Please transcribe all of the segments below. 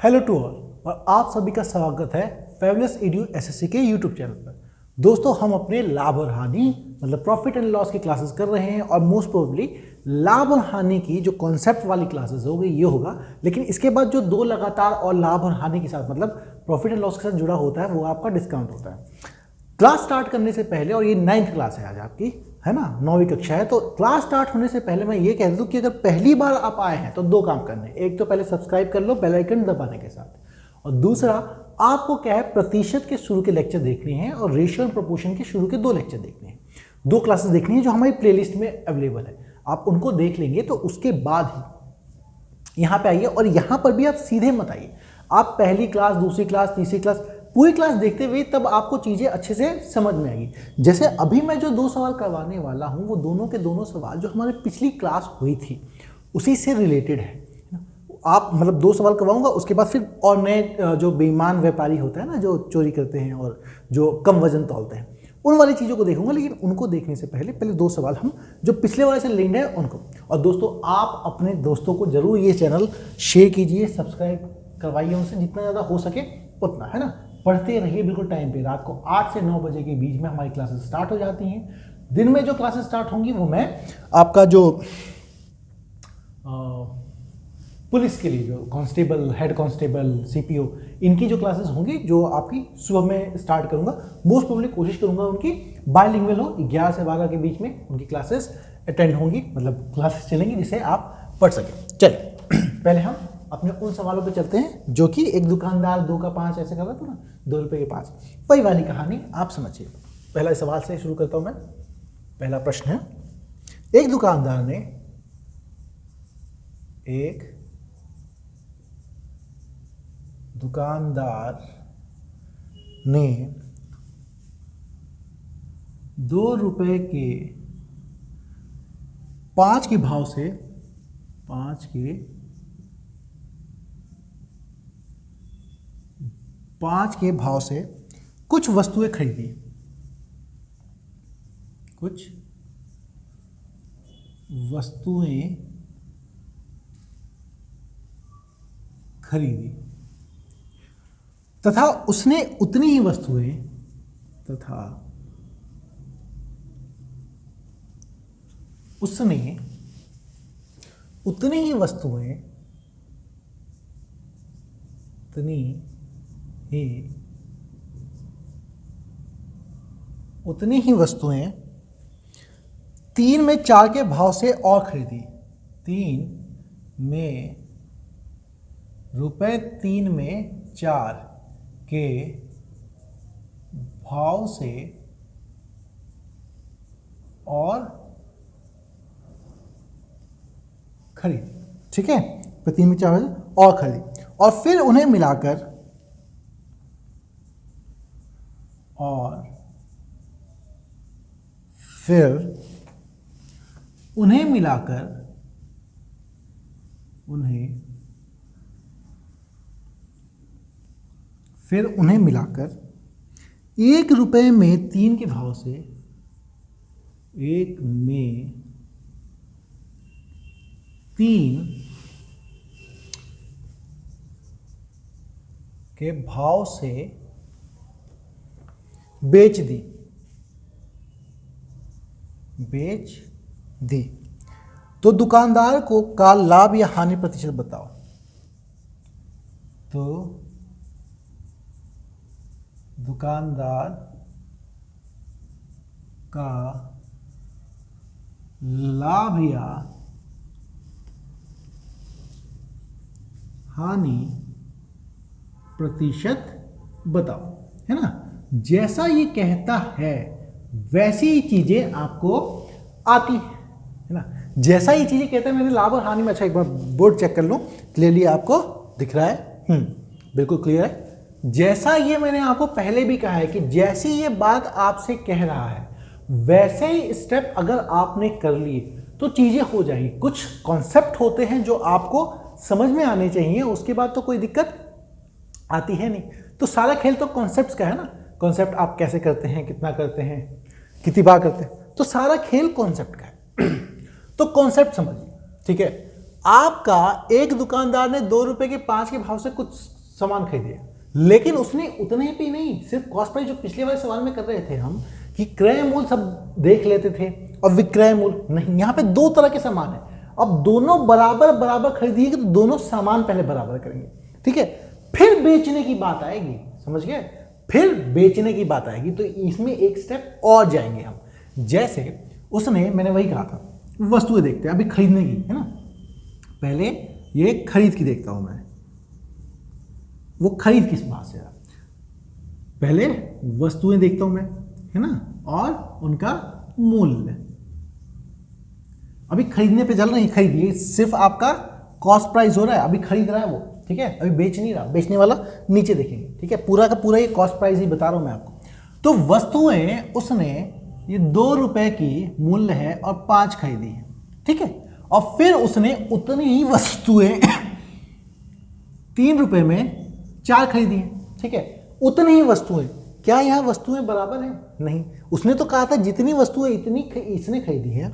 Hello to all और आप सभी का स्वागत है फेबुलस एडू एसएससी के यूट्यूब चैनल पर। दोस्तों, हम अपने लाभ और हानि मतलब प्रॉफिट एंड लॉस की क्लासेस कर रहे हैं और मोस्ट प्रोबेबली लाभ और हानि की जो कॉन्सेप्ट वाली क्लासेस होगी ये होगा, लेकिन इसके बाद जो दो लगातार और लाभ और हानि के साथ मतलब प्रॉफिट एंड लॉस के साथ जुड़ा होता है वो आपका डिस्काउंट होता है। क्लास स्टार्ट करने से पहले, और ये 9th क्लास है आज आपकी, है ना, 9वीं कक्षा है, तो क्लास स्टार्ट होने से पहले मैं ये कह दूं कि अगर पहली बार आप आए हैं तो दो काम करने, एक तो पहले सब्सक्राइब कर लो बेल आइकन दबाने के साथ, और दूसरा आपको क्या है प्रतिशत के शुरू के लेक्चर देखने हैं और रेशियो एंड प्रोपोर्शन के शुरू के दो लेक्चर देखने हैं। दो क्लासेस देखनी है जो हमारी प्लेलिस्ट में अवेलेबल है, आप उनको देख लेंगे तो उसके बाद ही यहाँ पे आइए। और यहाँ पर भी आप सीधे मत आइए, आप पहली क्लास, दूसरी क्लास, तीसरी क्लास पूरी क्लास देखते हुए तब आपको चीज़ें अच्छे से समझ में आएगी। जैसे अभी मैं जो दो सवाल करवाने वाला हूँ वो दोनों के दोनों सवाल जो हमारे पिछली क्लास हुई थी उसी से रिलेटेड है। आप मतलब दो सवाल करवाऊंगा, उसके बाद फिर और नए जो बेईमान व्यापारी होता है ना, जो चोरी करते हैं और जो कम वजन तौलते हैं, उन वाली चीज़ों को देखूंगा। लेकिन उनको देखने से पहले दो सवाल हम जो पिछले वाले से लिंक्ड है उनको। और दोस्तों, आप अपने दोस्तों को जरूर ये चैनल शेयर कीजिए, सब्सक्राइब करवाइए उनसे जितना ज़्यादा हो सके उतना, है ना। पढ़ते रहिए बिल्कुल टाइम पे, रात को 8 से 9 बजे के बीच में हमारी क्लासेस स्टार्ट हो जाती हैं। दिन में जो क्लासेस स्टार्ट होंगी वो मैं आपका जो पुलिस के लिए जो कांस्टेबल, हेड कांस्टेबल, सीपीओ, इनकी जो क्लासेस होंगी जो आपकी सुबह में स्टार्ट करूंगा। मोस्ट प्रोबेबली कोशिश करूंगा उनकी बायलिंगुअल हो, 11 से 12 के बीच में उनकी क्लासेस अटेंड होंगी, मतलब क्लासेस चलेंगी जिसे आप पढ़ सकें। चलिए पहले हम अपने उन सवालों पे चलते हैं जो कि एक दुकानदार 2 का 5 ऐसे कर रहा था ना, 2 रुपये के 5, वही वाली कहानी आप समझिए। पहला सवाल से शुरू करता हूं मैं। पहला प्रश्न है, एक दुकानदार ने 2 रुपये के 5 के भाव से 5 के भाव से कुछ वस्तुएं खरीदी। कुछ वस्तुएं खरीदी तथा उसने उतनी ही वस्तुएं 3 में 4 के भाव से और खरीदी। 3 में रुपए 3 में 4 के भाव से और खरीदी। ठीक है, 3 में 4 और खरीदी और फिर उन्हें मिलाकर उन्हें मिलाकर 1 रुपये में 3 के भाव से 1 में 3 के भाव से बेच दी। तो दुकानदार को का लाभ या हानि प्रतिशत बताओ। तो दुकानदार का लाभ या हानि प्रतिशत बताओ, है ना। जैसा ये कहता है वैसी ही चीजें आपको आती है ना। जैसा ये चीजें कहता है, मैंने लाभ और हानि में, अच्छा एक बार बोर्ड चेक कर लो, क्लियरली आपको दिख रहा है? बिल्कुल क्लियर है। जैसा ये मैंने आपको पहले भी कहा है कि जैसी ये बात आपसे कह रहा है वैसे ही स्टेप अगर आपने कर लिए तो चीजें हो जाएंगी। कुछ कॉन्सेप्ट होते हैं जो आपको समझ में आने चाहिए, उसके बाद तो कोई दिक्कत आती है नहीं। तो सारा खेल तो कॉन्सेप्ट्स का है ना। कॉन्सेप्ट आप कैसे करते हैं, कितना करते हैं, कितनी बार करते हैं, तो सारा खेल कॉन्सेप्ट का है। तो कॉन्सेप्ट समझिए, ठीक है। आपका एक दुकानदार ने 2 रुपए के 5 के भाव से कुछ सामान खरीदे, लेकिन उसने उतने पे नहीं, सिर्फ कॉस्ट प्राइस जो पिछले वाले सवाल में कर रहे थे हम कि क्रय मूल्य सब देख लेते थे और विक्रय मूल्य नहीं। यहाँ पे 2 तरह के सामान है। अब दोनों बराबर बराबर खरीदिएगा तो दोनों सामान पहले बराबर करेंगे, ठीक है, फिर बेचने की बात आएगी, समझ गए, फिर बेचने की बात आएगी तो इसमें एक स्टेप और जाएंगे हम। जैसे उसने, मैंने वही कहा था, वस्तुएं देखते हैं अभी खरीदने की, है ना। पहले ये खरीद की देखता हूं मैं, वो खरीद किस बात से, पहले वस्तुएं देखता हूं मैं, है ना, और उनका मूल्य। अभी खरीदने पे चल रहे हैं, खरीदिए, सिर्फ आपका कॉस्ट प्राइस हो रहा है, अभी खरीद रहा है वो, ठीक है, अभी बेच नहीं रहा, बेचने वाला नीचे देखेंगे, ठीक है, पूरा का पूरा ये कॉस्ट प्राइस ही बता रहा हूं मैं आपको। तो वस्तुएं उसने ये 2 रुपए की मूल्य है और 5 खरीदी है, ठीक है, और फिर उसने उतनी ही वस्तुएं 3 रुपए में 4 खरीदी है, ठीक है, उतनी ही वस्तुएं। क्या यहां वस्तुएं बराबर है? नहीं। उसने तो कहा था जितनी वस्तुएं इतनी इसने खरीदी है,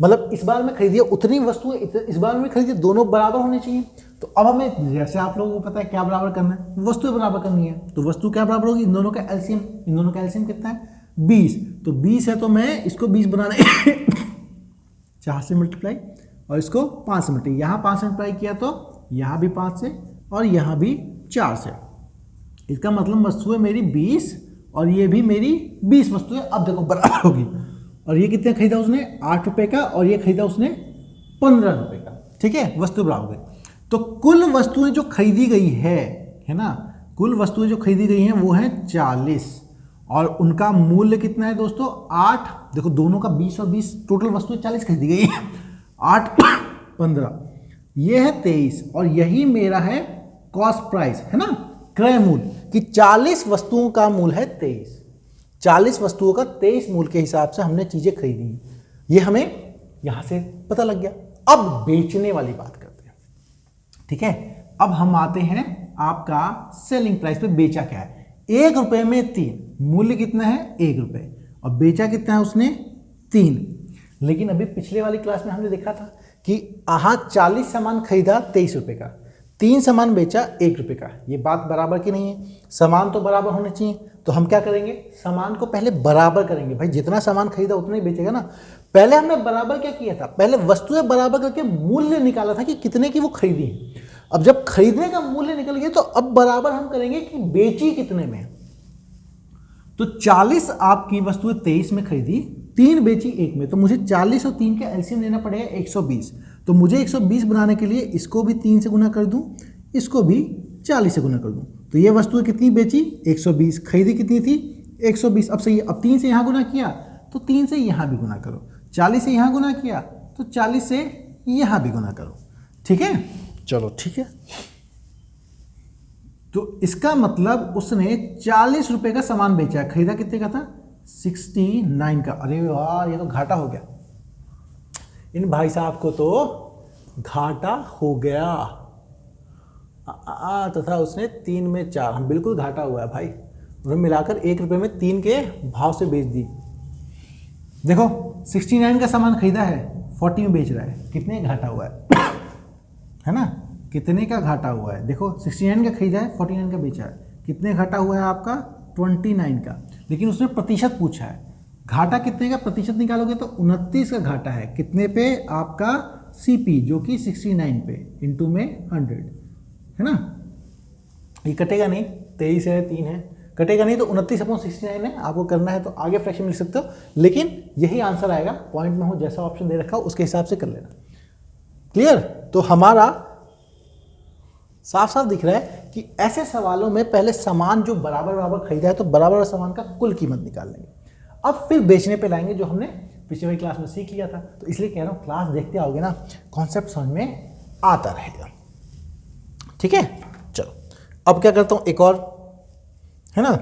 मतलब इस बार में खरीदी है, उतनी वस्तुएं इस बार में खरीदी, दोनों बराबर होने चाहिए। तो अब हमें, जैसे आप लोगों को पता है क्या बराबर करना है, वस्तुएं बराबर करनी है, तो वस्तु क्या बराबर होगी, इन दोनों का एलसीएम। इन दोनों का एलसीएम कितना है? 20। तो 20 है तो मैं इसको 20 बनाने 4 से मल्टीप्लाई और इसको 5 से मल्टीप्लाई, यहाँ 5 से मल्टीप्लाई किया तो यहाँ भी 5 से और यहाँ भी 4 से। इसका मतलब वस्तुएं मेरी 20 और ये भी मेरी 20 वस्तुएं अब देखो बराबर होगी। और ये कितने खरीदा उसने? 8 रुपए का, और ये खरीदा उसने 15 रुपए का, ठीक है, वस्तु बराबर गई। तो कुल वस्तुएं जो खरीदी गई है ना, कुल वस्तुएं जो खरीदी गई हैं वो है 40, और उनका मूल्य कितना है दोस्तों? 8। देखो दोनों का 20 और 20, टोटल वस्तुएं 40 खरीदी गई है। 8 15, ये है 23, और यही मेरा है कॉस्ट प्राइस, है ना, क्रय मूल्य, कि 40 वस्तुओं का मूल्य है 23। 40 वस्तुओं का 23 मूल्य के हिसाब से हमने चीजें खरीदी, ये हमें यहां से पता लग गया। अब बेचने वाली बात करते हैं, ठीक है। अब हम आते हैं आपका सेलिंग प्राइस पे, बेचा क्या है? 1 रुपए में 3, मूल्य कितना है? 1 रुपए, और बेचा कितना है उसने? 3। लेकिन अभी पिछले वाली क्लास में हमने देखा था कि 40 सामान खरीदा 23 रुपए का, 3 सामान बेचा 1 रुपए का, ये बात बराबर की नहीं है? सामान तो बराबर होने चाहिए, तो हम क्या करेंगे? सामान को पहले बराबर करेंगे। भाई जितना सामान खरीदा उतना ही बेचेगा ना। पहले हमने बराबर क्या किया था? पहले वस्तुएं बराबर करके मूल्य निकाला था कि कितने की वो खरीदी। अब जब खरीदने का मूल्य निकल गया तो अब बराबर हम करेंगे कि बेची कितने में। तो 40 आपकी वस्तुएं 23 में खरीदी, 3 बेची 1 में, तो मुझे 40 और 3 का एलसीएम लेना पड़ेगा 120। तो मुझे 120 बनाने के लिए इसको भी 3 से गुना कर दूं, इसको भी 40 से गुना कर दूं, तो ये वस्तुएं कितनी बेची? 120। खरीदी कितनी थी? 120। अब सही, अब 3 से यहां गुना किया तो 3 से यहां भी गुना करो, 40 से यहां गुना किया तो 40 से यहां भी गुना करो, ठीक है। चलो ठीक है, तो इसका मतलब उसने 40 रुपए का सामान बेचा, खरीदा कितने का था? 69 का। अरे वाह, ये तो घाटा हो गया, इन भाई साहब को तो घाटा हो गया। तथा उसने 3 में 4, हम बिल्कुल घाटा हुआ है भाई, उन्होंने मिलाकर 1 रुपए में 3 के भाव से बेच दी। देखो 69 का सामान खरीदा है, 40 में बेच रहा है, कितने घाटा हुआ है ना, कितने का घाटा हुआ है? देखो 69 का खरीदा है, 49 का बेचा है, कितने घाटा हुआ है आपका? 29 का। लेकिन उसने प्रतिशत पूछा है, घाटा कितने का प्रतिशत निकालोगे तो 29 का घाटा है, कितने पे? आपका सीपी जो कि 69 पे, इंटू में 100, है ना। ये कटेगा नहीं, 23 है, 3 है, कटेगा नहीं, तो 29/69 है। आपको करना है तो आगे फ्रैक्शन लिख सकते हो, लेकिन यही आंसर आएगा। पॉइंट में हो जैसा ऑप्शन दे रखा हो उसके हिसाब से कर लेना। क्लियर? तो हमारा साफ साफ दिख रहा है कि ऐसे सवालों में पहले सामान जो बराबर बराबर खरीदा है तो बराबर सामान का कुल कीमत निकाल लेंगे, अब फिर बेचने पे लाएंगे, जो हमने पिछले वाली क्लास में सीख लिया था। तो इसलिए कह रहा हूं क्लास देखते आओगे ना, कॉन्सेप्ट समझ में आता रहेगा, ठीक है। चलो अब क्या करता हूं, एक और, है ना,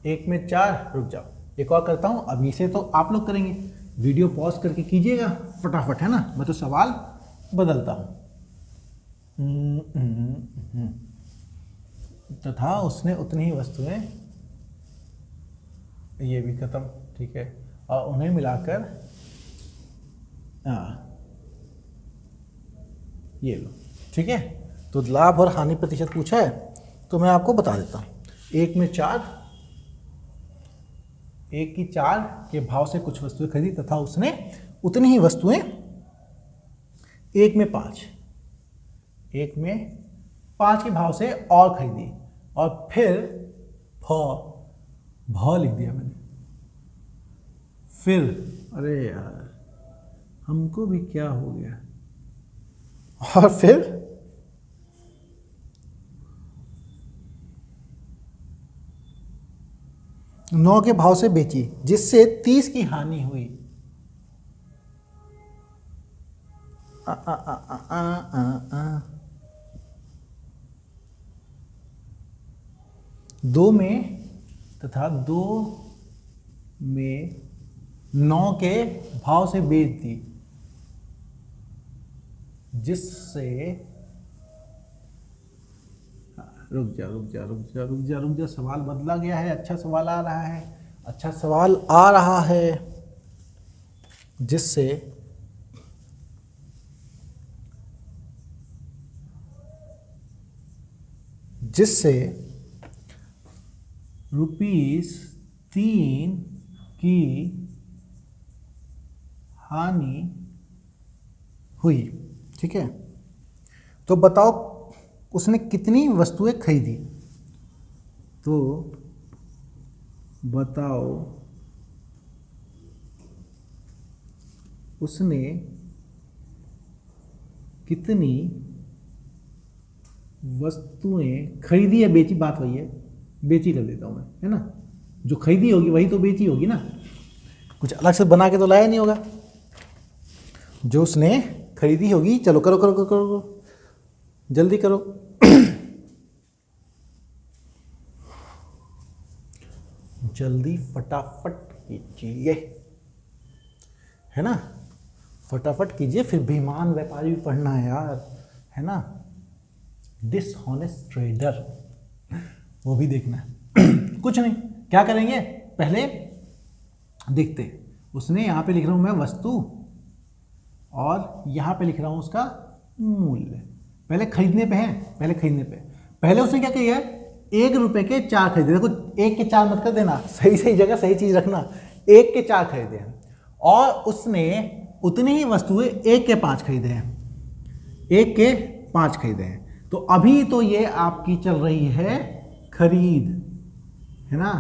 1 में 4, रुक जाओ, एक और करता हूं। अब इसे तो आप लोग करेंगे, वीडियो पॉज करके कीजिएगा फटाफट, है ना, मैं तो सवाल बदलता हूं। तथा उसने उतनी ही वस्तुएं, ये भी खत्म, ठीक है, और उन्हें मिलाकर ये लो, ठीक है। तो लाभ और हानि प्रतिशत पूछा है तो मैं आपको बता देता हूँ। 1 में 4, 1 की 4 के भाव से कुछ वस्तुएं खरीदी तथा उसने उतनी ही वस्तुएं 1 में 5, 1 में 5 के भाव से और खरीदी, और फिर भ लिख दिया मैंने। फिर अरे यार हमको भी क्या हो गया, और फिर नौ के भाव से बेची जिससे 30 की हानि हुई। आ, आ, आ, आ, आ, आ, आ। 2 में तथा 2 में 9 के भाव से बेच दी जिससे, रुक जा, सवाल बदला गया है। अच्छा सवाल आ रहा है, अच्छा सवाल आ रहा है। जिससे ₹3 की हानि हुई, ठीक है। तो बताओ उसने कितनी वस्तुएं खरीदी, तो बताओ उसने कितनी वस्तुएं खरीदी या बेची, बात वही है, बेची कर देता हूं मैं, है ना। जो खरीदी होगी वही तो बेची होगी ना, कुछ अलग से बना के तो लाया नहीं होगा। जो उसने खरीदी होगी, चलो करो करो करो करो, जल्दी करो। जल्दी फटाफट कीजिए, है ना, फटाफट कीजिए। फिर बेईमान व्यापारी भी पढ़ना है यार, है ना, डिसऑनेस्ट ट्रेडर वो भी देखना है। कुछ नहीं, क्या करेंगे, पहले देखते हैं। उसने यहाँ पे लिख रहा हूँ मैं वस्तु, और यहाँ पे लिख रहा हूँ उसका मूल्य। पहले खरीदने पे है, पहले उसने क्या किया है, 1 रुपए के 4 खरीदे। देखो 1 के 4 मत कर देना, सही जगह सही चीज रखना। 1 के 4 खरीदे हैं, और उसने उतनी ही वस्तुएं 1 के 5 खरीदे हैं, 1 के 5 खरीदे हैं। तो अभी तो ये आपकी चल रही है खरीद, है ना,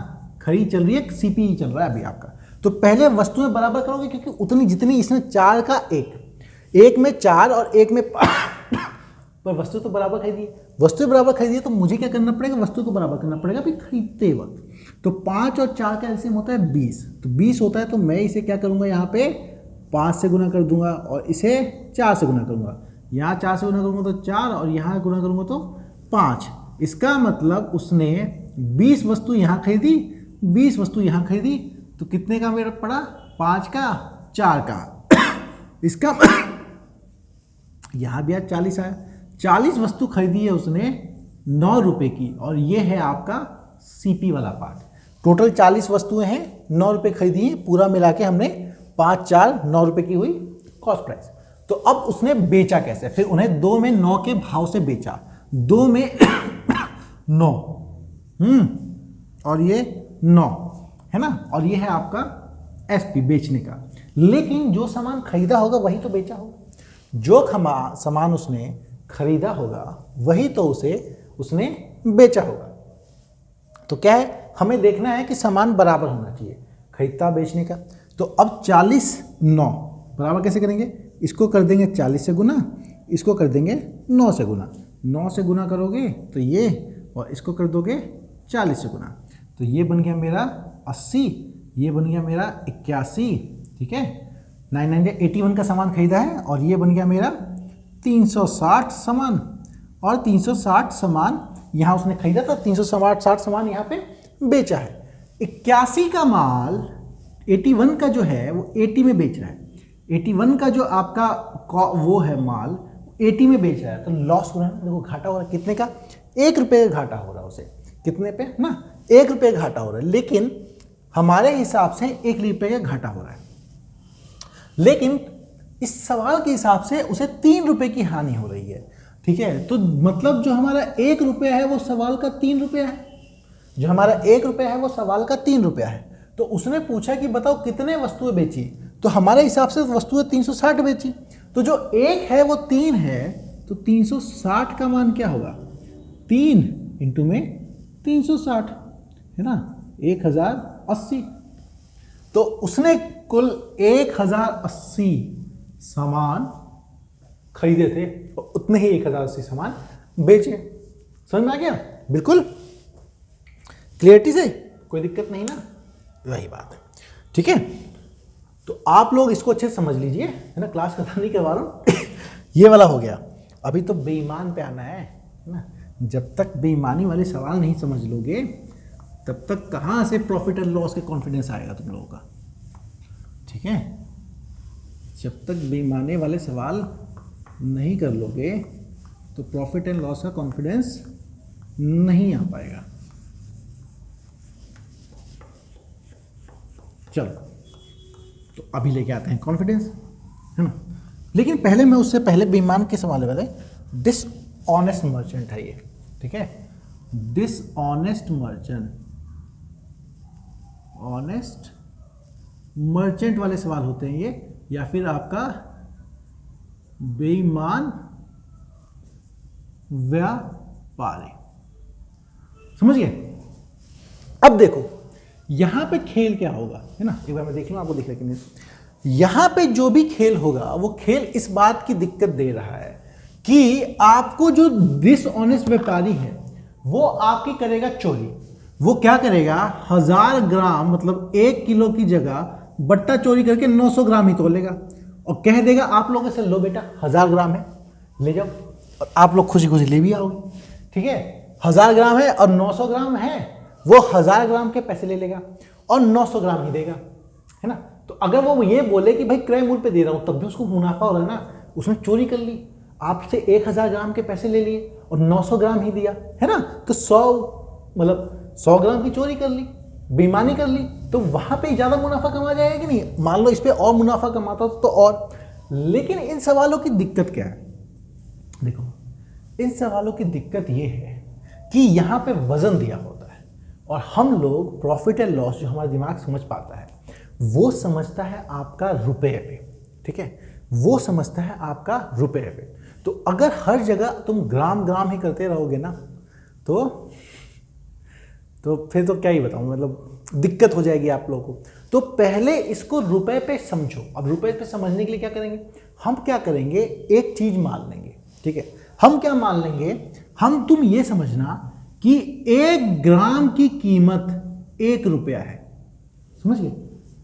खरीद चल रही है, सीपी चल रहा है अभी आपका। तो पहले वस्तुएं बराबर करोगे, क्योंकि उतनी जितनी इसने 4 का 1 में 4 और 1 में 5 पर वस्तु तो बराबर खरीदी है, वस्तु बराबर खरीदी है, तो मुझे क्या करना पड़ेगा, वस्तु को बराबर करना पड़ेगा भी खरीदते वक्त। तो 5 और 4 का एलसीएम होता है 20, तो 20 होता है, तो मैं इसे क्या करूंगा, यहाँ पे 5 से गुना कर दूंगा, और इसे 4 से गुना करूंगा। यहाँ 4 से गुना करूंगा तो 4, और यहाँ गुना करूंगा तो 5। इसका मतलब उसने 20 वस्तु यहाँ खरीदी, 20 वस्तु यहाँ खरीदी, तो कितने का मेरा पड़ा, 5 का 4 का। इसका यहाँ भी आज 40 आया, 40 वस्तु खरीदी है उसने 9 रुपए की, और ये है आपका सीपी वाला पार्ट। टोटल 40 वस्तुएं हैं, 9 रुपए खरीदी है, पूरा मिला के हमने 5 4 9 रुपए की हुई कॉस्ट प्राइस। तो अब उसने बेचा कैसे, फिर उन्हें 2 में 9 के भाव से बेचा, 2 में 9, और ये 9 है ना, और ये है आपका एसपी बेचने का। लेकिन जो सामान खरीदा होगा वही तो बेचा होगा, जो सामान उसने खरीदा होगा वही तो उसने बेचा होगा। तो क्या है, हमें देखना है कि सामान बराबर होना चाहिए खरीदता बेचने का। तो अब 40 9 बराबर कैसे करेंगे, इसको कर देंगे 40 से गुना, इसको कर देंगे 9 से गुना। 9 से गुना करोगे तो ये, और इसको कर दोगे 40 से गुना, तो ये बन गया मेरा 80, ये बन गया मेरा 81, ठीक है। 981 का सामान खरीदा है, और ये बन गया मेरा 360 सामान, और 360 सामान यहाँ उसने खरीदा था, 360 सामान यहाँ पे बेचा है। 81 का माल 81 का जो है वो 80 में बेच रहा है, 81 का जो आपका वो है माल 80 में बेच रहा है, तो लॉस हो रहा है ना, देखो घाटा हो रहा है। कितने का, 1 रुपये का घाटा हो रहा है उसे, कितने पे ना, 1 रुपये का घाटा हो रहा है। लेकिन हमारे हिसाब से 1 रुपये का घाटा हो रहा है, लेकिन इस सवाल के हिसाब से उसे 3 रुपए की हानि हो रही है। ठीक है, तो मतलब जो हमारा 1 रुपया है वो सवाल का 3 रुपया है, जो हमारा 1 रुपया है वो सवाल का 3 रुपया है। तो उसने पूछा कि बताओ कितने वस्तुएं बेची, तो हमारे हिसाब से वस्तुएं 360 बेची। तो जो 1 है वो 3 है, तो 360 का मान क्या होगा, 3 इंटू में 360 है ना, 1080। तो उसने कुल 1080 सामान खरीदे थे और उतने ही 1080 सामान बेचे। समझ में आ गया? बिल्कुल क्लियरिटी से, कोई दिक्कत नहीं ना, वही बात है। ठीक है, तो आप लोग इसको अच्छे से समझ लीजिए, है ना, क्लास खत्म नहीं करवा रहा हूं। ये वाला हो गया, अभी तो बेईमान पे आना है ना। जब तक बेईमानी वाले सवाल नहीं समझ लोगे तब तक कहाँ से प्रॉफिट एंड लॉस के कॉन्फिडेंस आएगा तुम लोगों का। ठीक है, जब तक बेईमानी वाले सवाल नहीं कर लोगे तो प्रॉफिट एंड लॉस का कॉन्फिडेंस नहीं आ पाएगा। चलो, तो अभी लेके आते हैं कॉन्फिडेंस, है ना। लेकिन पहले मैं उससे पहले बेईमान के सवाल वाले डिसऑनेस्ट मर्चेंट है ये। ठीक है, डिसऑनेस्ट मर्चेंट, ऑनेस्ट मर्चेंट वाले सवाल होते हैं ये, या फिर आपका बेईमान व्यापारी। समझ गए? अब देखो यहां पे खेल क्या होगा, है ना, एक बार मैं देख लूं आपको दिख रहा है कि नहीं। यहां पे जो भी खेल होगा वो खेल इस बात की दिक्कत दे रहा है कि आपको जो डिसऑनेस्ट व्यापारी है वो आपकी करेगा चोरी। वो क्या करेगा, 1000 ग्राम मतलब 1 किलो की जगह बट्टा चोरी करके 900 ग्राम ही तोलेगा और कह देगा आप लोगों से लो बेटा 1000 ग्राम है ले जाओ, और आप लोग खुशी खुशी ले भी आओगे। ठीक है, 1000 ग्राम है और 900 ग्राम है, वो 1000 ग्राम के पैसे ले लेगा और 900 ग्राम ही देगा, है ना। तो अगर वो ये बोले कि भाई क्रय मूल्य पे दे रहा हूं, तब भी उसको मुनाफा हो रहा है ना, उसने चोरी कर ली, आपसे 1000 ग्राम के पैसे ले लिए और 900 ग्राम ही दिया, है ना। तो 100 ग्राम की चोरी कर ली, बेईमानी कर ली, तो वहां पे ज्यादा मुनाफा कमा जाएगा कि नहीं। मान लो इस पे और मुनाफा कमाता तो और। लेकिन इन सवालों की दिक्कत क्या है, देखो इन सवालों की दिक्कत ये है कि यहां पे वजन दिया होता है और हम लोग प्रॉफिट एंड लॉस जो हमारा दिमाग समझ पाता है वो समझता है आपका रुपए पे। ठीक है, वो समझता है आपका रुपए पे। तो अगर हर जगह तुम ग्राम ग्राम ही करते रहोगे ना तो फिर तो क्या ही बताऊं, मतलब दिक्कत हो जाएगी आप लोगों को। तो पहले इसको रुपए पे समझो। अब रुपए पे समझने के लिए क्या करेंगे, हम क्या करेंगे, एक चीज मान लेंगे। ठीक है, हम क्या मान लेंगे, हम तुम ये समझना कि 1 ग्राम की कीमत 1 रुपया है। समझ गए?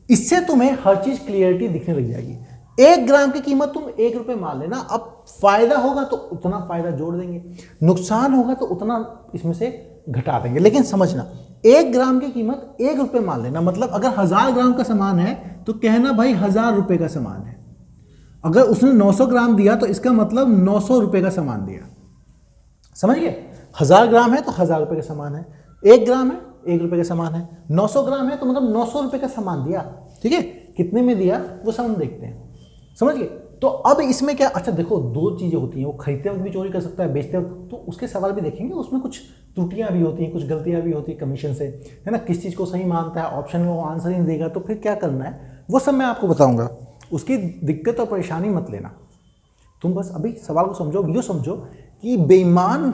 इससे तुम्हें हर चीज क्लियरिटी दिखने लग जाएगी। 1 ग्राम की कीमत तुम 1 रुपये मान लेना। अब फायदा होगा तो उतना फायदा जोड़ देंगे, नुकसान होगा तो उतना इसमें से घटा देंगे। लेकिन समझना 1 ग्राम की कीमत 1 रुपये मान लेना, मतलब अगर 1000 ग्राम का सामान है तो कहना भाई 1000 रुपये का सामान है। अगर उसने 900 ग्राम दिया तो इसका मतलब 900 रुपये का सामान दिया। समझ गए? 1000 ग्राम है तो 1000 रुपये का सामान है, 1 ग्राम है 1 रुपये का सामान है, 900 ग्राम है तो मतलब 900 रुपये का सामान दिया। ठीक है, कितने में दिया वो सब हम देखते हैं। समझ गए? तो अब इसमें क्या, अच्छा देखो 2 चीजें होती हैं, वो खरीदते वक्त भी चोरी कर सकता है, बेचते वक्त, तो उसके सवाल भी देखेंगे। उसमें कुछ त्रुटियां भी होती हैं, कुछ गलतियां भी होती है कमीशन से, है ना। किस चीज को सही मानता है, ऑप्शन में वो आंसर ही नहीं देगा, तो फिर क्या करना है वो सब मैं आपको बताऊंगा। उसकी दिक्कत और परेशानी मत लेना, तुम बस अभी सवाल को समझो। यो समझो कि बेईमान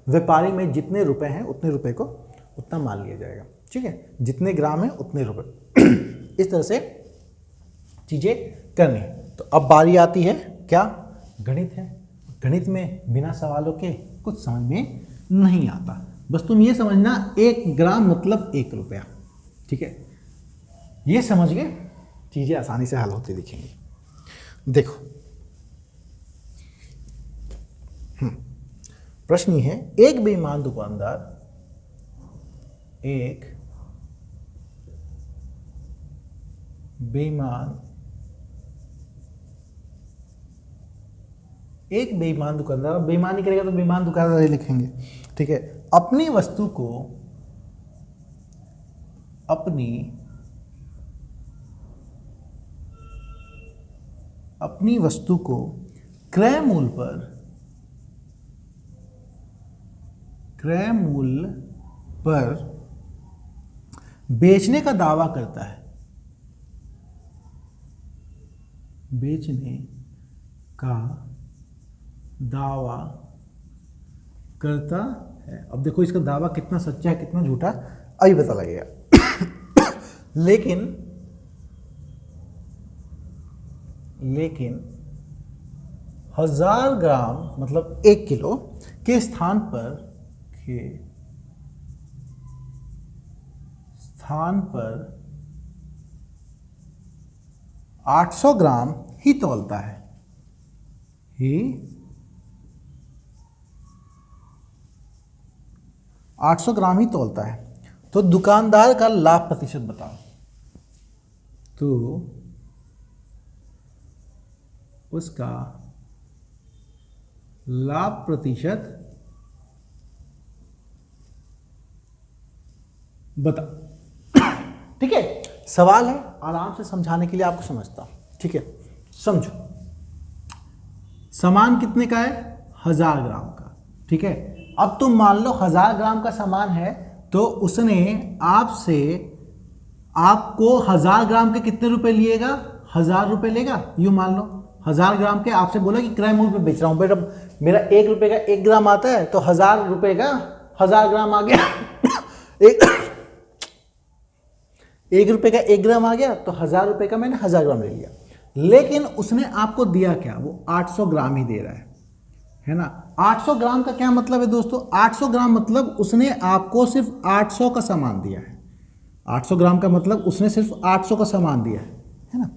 व्यापारी में जितने रुपए हैं उतने रुपए को उतना मान लिया जाएगा। ठीक है, जितने ग्राम है उतने रुपए। इस तरह से चीजें करनी। तो अब बारी आती है क्या, गणित है। गणित में बिना सवालों के कुछ समझ में नहीं आता। बस तुम ये समझना 1 ग्राम मतलब 1 रुपया। ठीक है, ये समझ गए, चीजें आसानी से हल होती दिखेंगी। देखो प्रश्न ये है, एक बेईमान दुकानदार एक बेईमान दुकानदार, बेईमानी करेगा तो बेईमान दुकानदार ही लिखेंगे। ठीक है, अपनी वस्तु को अपनी अपनी वस्तु को क्रय मूल्य पर बेचने का दावा करता है, बेचने का दावा करता है। अब देखो इसका दावा कितना सच्चा है कितना झूठा अभी पता लगेगा। लेकिन 1000 ग्राम मतलब 1 किलो के स्थान पर 800 ग्राम ही तौलता है, 800 ग्राम ही तौलता है। तो दुकानदार का लाभ प्रतिशत बताओ। तो उसका लाभ प्रतिशत बता। ठीक है, सवाल है, आराम से समझाने के लिए आपको समझता हूं। ठीक है, समझो। सामान कितने का है? 1000 ग्राम का। ठीक है, अब तुम मान लो 1000 ग्राम का सामान है तो उसने आपको 1000 ग्राम के कितने रुपए लिएगा? 1000 रुपए लेगा। यूं मान लो 1000 ग्राम के आपसे बोला कि क्रय मूल्य पे बेच रहा हूं बेटा, मेरा 1 रुपए का 1 ग्राम आता है तो 1000 रुपए का 1000 ग्राम आ गया। 1 रुपए का 1 ग्राम आ गया तो 1000 रुपए का मैंने 1000 ग्राम ले लिया। लेकिन उसने आपको दिया क्या? वो 800 ग्राम ही दे रहा है ना। 800 ग्राम का क्या मतलब है दोस्तों? 800 ग्राम मतलब उसने आपको सिर्फ 800 का सामान दिया है। 800 ग्राम का मतलब उसने सिर्फ 800 का सामान दिया है ना।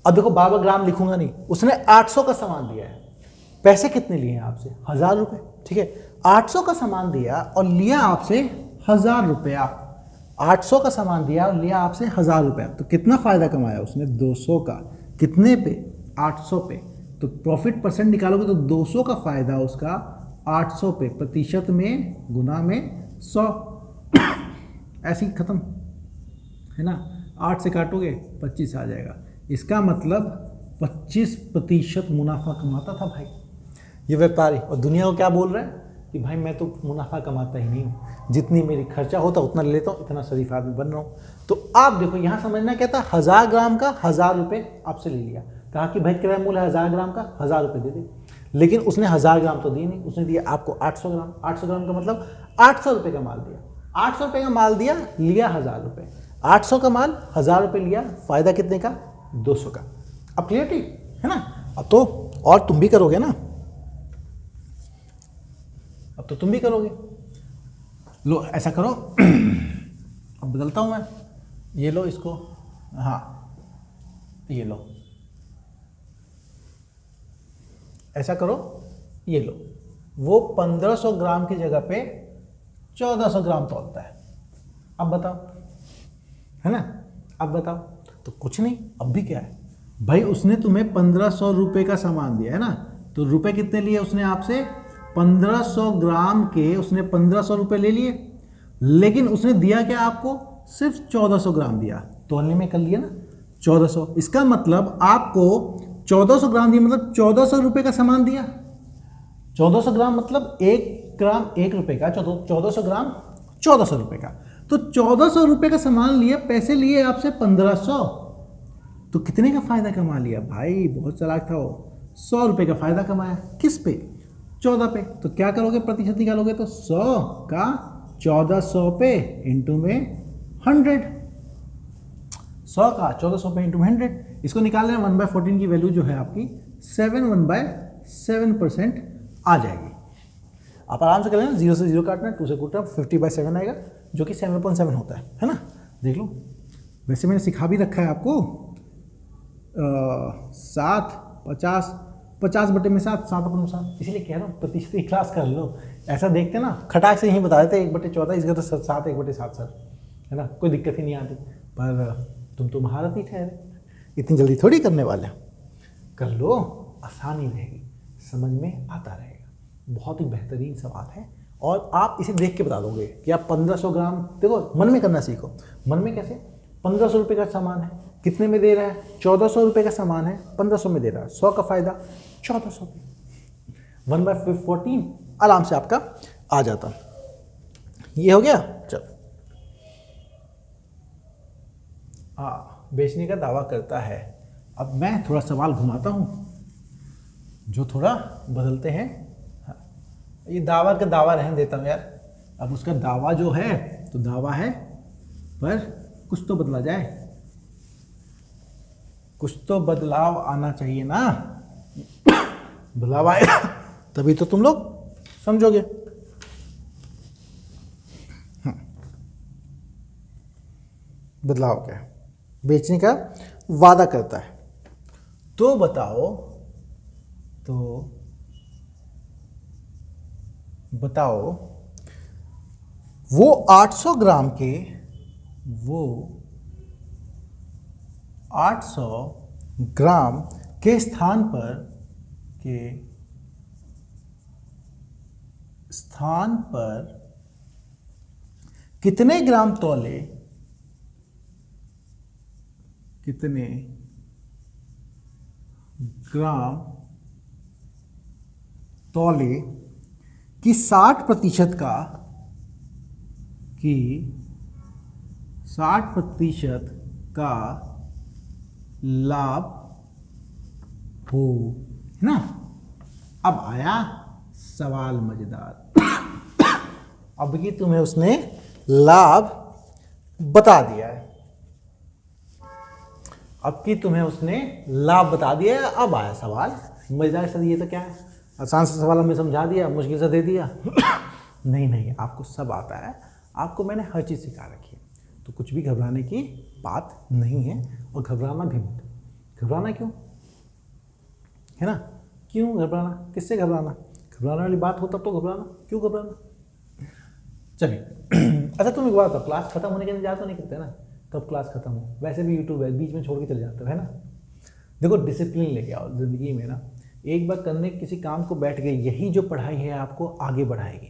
अब देखो बार बार ग्राम लिखूंगा नहीं, उसने 800 का सामान दिया है। पैसे कितने लिए हैं आपसे? 1000 रुपए। ठीक है, 800 का सामान दिया और लिया आपसे 1000 रुपया। 800 का सामान दिया और लिया आपसे 1000 रुपया, तो कितना फायदा कमाया उसने? 200 का। कितने पे? 800 पे। तो प्रॉफिट परसेंट निकालोगे तो 200 का फायदा उसका 800 पे, प्रतिशत में गुना में 100। ऐसे ही खत्म है ना। 8 से काटोगे 25 आ जाएगा। इसका मतलब 25% मुनाफा कमाता था भाई ये व्यापारी। और दुनिया को क्या बोल रहा है कि भाई मैं तो मुनाफा कमाता ही नहीं हूँ, जितनी मेरी खर्चा होता उतना ले लेता हूँ, इतना शरीफ आदमी बन रहा हूँ। तो आप देखो यहाँ समझना क्या था, 1000 ग्राम का 1000 रुपये आपसे ले लिया, कहा कि भाई क्रय मूल्य 1000 ग्राम का 1000 रुपये दे दे। लेकिन उसने 1000 ग्राम तो दिए नहीं, उसने दिया आपको 800 ग्राम। 800 ग्राम का मतलब 800 रुपये का माल दिया। 800 रुपये का माल दिया, लिया 1000 रुपये। 800 का माल 1000 रुपये लिया, फायदा कितने का? 200 का। अब क्लियर ठीक है ना। अब तो और तुम भी करोगे ना, अब तो तुम भी करोगे। लो ऐसा करो, अब बदलता हूं मैं, ये लो इसको, हाँ ये लो, ऐसा करो, ये लो। वो 1500 ग्राम की जगह पे 1400 ग्राम तौलता है। अब बताओ, है ना। अब बताओ, तो कुछ नहीं, अब भी क्या है भाई, उसने तुम्हें 1500 रुपये का सामान दिया है ना, तो रुपए कितने लिए उसने आपसे? 1500 ग्राम के उसने 1500 रुपये ले लिए। लेकिन उसने दिया क्या आपको? सिर्फ 1400 ग्राम दिया। तौलने में कर लिया ना 1400। इसका मतलब आपको 1400 ग्राम दिया, मतलब 1400 रुपये का सामान दिया। 1400 ग्राम मतलब 1 ग्राम 1 रुपये का, 1400 ग्राम 1400 रुपये का। तो 1400 रुपये का सामान लिया, पैसे लिए आपसे 1500, तो कितने का फायदा कमा लिया भाई? बहुत चालाक था वो। 100 रुपये का फायदा कमाया। किस पे? 14 पे। तो क्या करोगे? प्रतिशत निकालोगे तो 100 का 1400 पे इंटू में 100। 100 का 1400 पे इंटू 100। इसको निकाल लेना, 1/14 की वैल्यू जो है आपकी 1/7% आ जाएगी। आप आराम से कर लेना, 0 से 0 काटना, 2 से कूटना, 50/7 आएगा, जो कि 7.7 होता है ना। देख लो, वैसे मैंने सिखा भी रखा है आपको 7 50 50/7 7/7, इसीलिए कह रहा हूँ प्रतिशत की क्लास कर लो। ऐसा देखते ना, खटाक से यहीं बता देते 1/14, इसका तो 7 1/7 सर, है ना, कोई दिक्कत ही नहीं आती। पर तुम तो महारत ही ठहरे, इतनी जल्दी थोड़ी करने वाले। कर लो, आसानी रहेगी, समझ में आता रहेगा। बहुत ही बेहतरीन सवाल है और आप इसे देख के बता दोगे कि आप 1500 ग्राम, देखो मन में करना सीखो। मन में कैसे? 1500 रुपये का सामान है, कितने में दे रहा है? 1400 रुपये का सामान है, 1500 में दे रहा है, 100 का फायदा 1400 में 1/14 आराम से आपका आ जाता। ये हो गया। चलो, हाँ, बेचने का दावा करता है। अब मैं थोड़ा सवाल घुमाता हूँ जो थोड़ा बदलते हैं। हाँ, ये दावा का दावा रहने देता हूँ यार। अब उसका दावा जो है तो दावा है, पर कुछ तो बदला जाए, कुछ तो बदलाव आना चाहिए ना। बदलाव आएगा तभी तो तुम लोग समझोगे। बदलाव क्या है? बेचने का वादा करता है। तो बताओ, वो 800 ग्राम के, वो 800 ग्राम के स्थान पर कितने ग्राम तौले, कितने ग्राम तौले की 60% का लाभ हो, है ना। अब आया सवाल मजेदार। अब कि तुम्हें उसने लाभ बता दिया है, अब कि तुम्हें उसने लाभ बता दिया है। अब आया सवाल मजेदार। सर ये तो क्या है, आसान सा सवाल हमने समझा दिया, मुश्किल से दे दिया। नहीं, आपको सब आता है, आपको मैंने हर चीज़ सिखा रखी है, तो कुछ भी घबराने की बात नहीं है। और घबराना भी मत। घबराना क्यों, है ना? क्यों घबराना? किससे घबराना? घबराने वाली बात हो तब तो घबराना, क्यों घबराना? चलिए। अच्छा, तुम एक बात बताओ, क्लास खत्म होने के इंतजार तो नहीं करते ना कब क्लास खत्म हो? वैसे भी यूट्यूब है, बीच में छोड़ के चले जाते हो, है ना। देखो, डिसिप्लिन लेके आओ ज़िंदगी में ना। एक बार करने किसी काम को बैठ गए, यही जो पढ़ाई है आपको आगे बढ़ाएगी।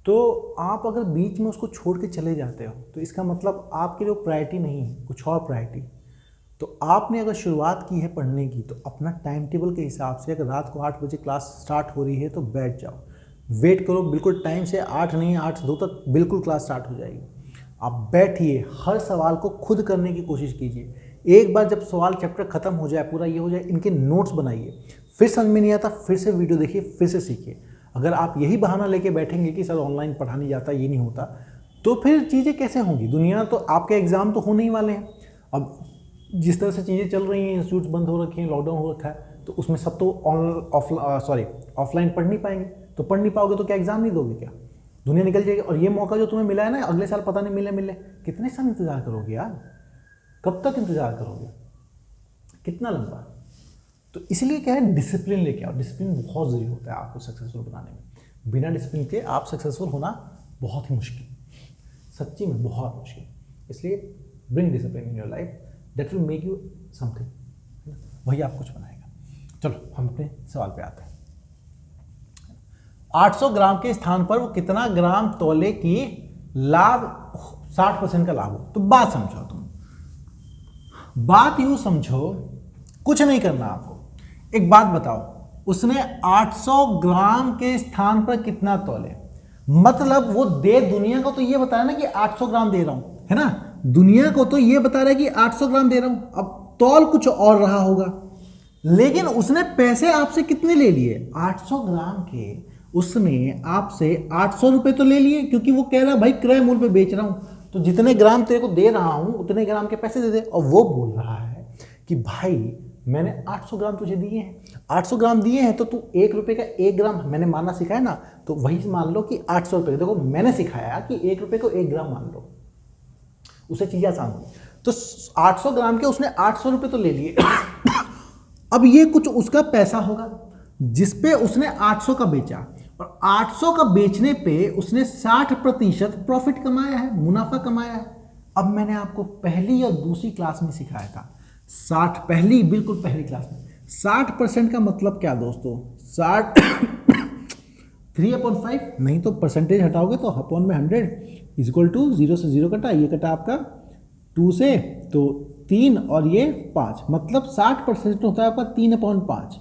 तो आप अगर बीच में उसको छोड़ के चले जाते हो तो इसका मतलब आपके लिए प्रायोरिटी नहीं है, कुछ और प्रायोरिटी। तो आपने अगर शुरुआत की है पढ़ने की तो अपना टाइम टेबल के हिसाब से, अगर रात को 8 बजे क्लास स्टार्ट हो रही है तो बैठ जाओ, वेट करो बिल्कुल टाइम से। 8 नहीं 8:02 तक बिल्कुल क्लास स्टार्ट हो जाएगी। आप बैठिए, हर सवाल को खुद करने की कोशिश कीजिए। एक बार जब सवाल चैप्टर खत्म हो जाए, पूरा ये हो जाए, इनके नोट्स बनाइए। फिर समझ में नहीं आता, फिर से वीडियो देखिए, फिर से सीखिए। अगर आप यही बहाना लेके बैठेंगे कि सर ऑनलाइन पढ़ा नहीं जाता, ये नहीं होता, तो फिर चीज़ें कैसे होंगी? दुनिया तो, आपके एग्ज़ाम तो होने ही वाले हैं। अब जिस तरह से चीज़ें चल रही हैं, इंस्टीट्यूट्स बंद हो रखे हैं, लॉकडाउन हो रखा है, तो उसमें सब तो ऑफलाइन पढ़ नहीं पाएंगे। तो पढ़ नहीं पाओगे तो क्या एग्ज़ाम नहीं दोगे क्या? दुनिया निकल जाएगी। और ये मौका जो तुम्हें मिला है ना, अगले साल पता नहीं मिले कितने साल इंतज़ार करोगे यार? कब तक इंतज़ार करोगे? कितना लंबा? तो इसलिए क्या है, डिसिप्लिन लेके आओ। डिसिप्लिन बहुत ज़रूरी होता है आपको सक्सेसफुल बनाने में। बिना डिसिप्लिन के आप सक्सेसफुल होना बहुत ही मुश्किल, सच्ची में बहुत मुश्किल। इसलिए bring discipline in your life, that will make you something, वही आप कुछ बनाएगा। चलो, हम अपने सवाल पे आते हैं। 800 ग्राम के स्थान पर वो कितना ग्राम तौले की लाभ, 60% का लाभ हो। तो बात समझो, तुम बात यूं समझो, कुछ नहीं करना आपको। एक बात बताओ, उसने 800 ग्राम के स्थान पर कितना तौले, मतलब वो दे दुनिया को तो ये बताया ना कि 800 ग्राम दे रहा हूं, है ना। दुनिया को तो ये बता रहा है कि 800 ग्राम दे रहा हूं। अब तौल कुछ और रहा होगा, लेकिन उसने पैसे आपसे कितने ले लिए? 800 ग्राम के उसने आपसे 800 रुपए तो ले लिए, क्योंकि वो कह रहा भाई क्रय मूल्य पे बेच रहा हूं, तो जितने ग्राम तेरे को दे रहा हूं उतने ग्राम के पैसे दे दे। और वो बोल रहा है कि भाई मैंने 800 ग्राम तुझे दिए हैं, 800 ग्राम दिए हैं, तो तू 1 रुपये का 1 ग्राम मैंने मानना सिखाया ना, तो वही मान लो कि 800 रुपये। देखो, मैंने सिखाया कि 1 रुपये को 1 ग्राम मान लो, उसे चीज़ें आसान हुई। तो 800 ग्राम के उसने 800 रुपये तो ले लिए। अब ये कुछ उसका पैसा होगा जिसपे उसने 800 का बेचा, और 800 का बेचने पे उसने 60% प्रॉफिट कमाया है, मुनाफा कमाया है। अब मैंने आपको पहली और दूसरी क्लास में सिखाया था 60, बिल्कुल पहली क्लास में 60% का मतलब क्या दोस्तों? 60 3/5, नहीं तो परसेंटेज हटाओगे तो अपॉन में 100 इक्वल टू 0 से 0 कटा, ये कटा आपका 2 से तो 3 और ये 5, मतलब 60% होता है आपका 3/5।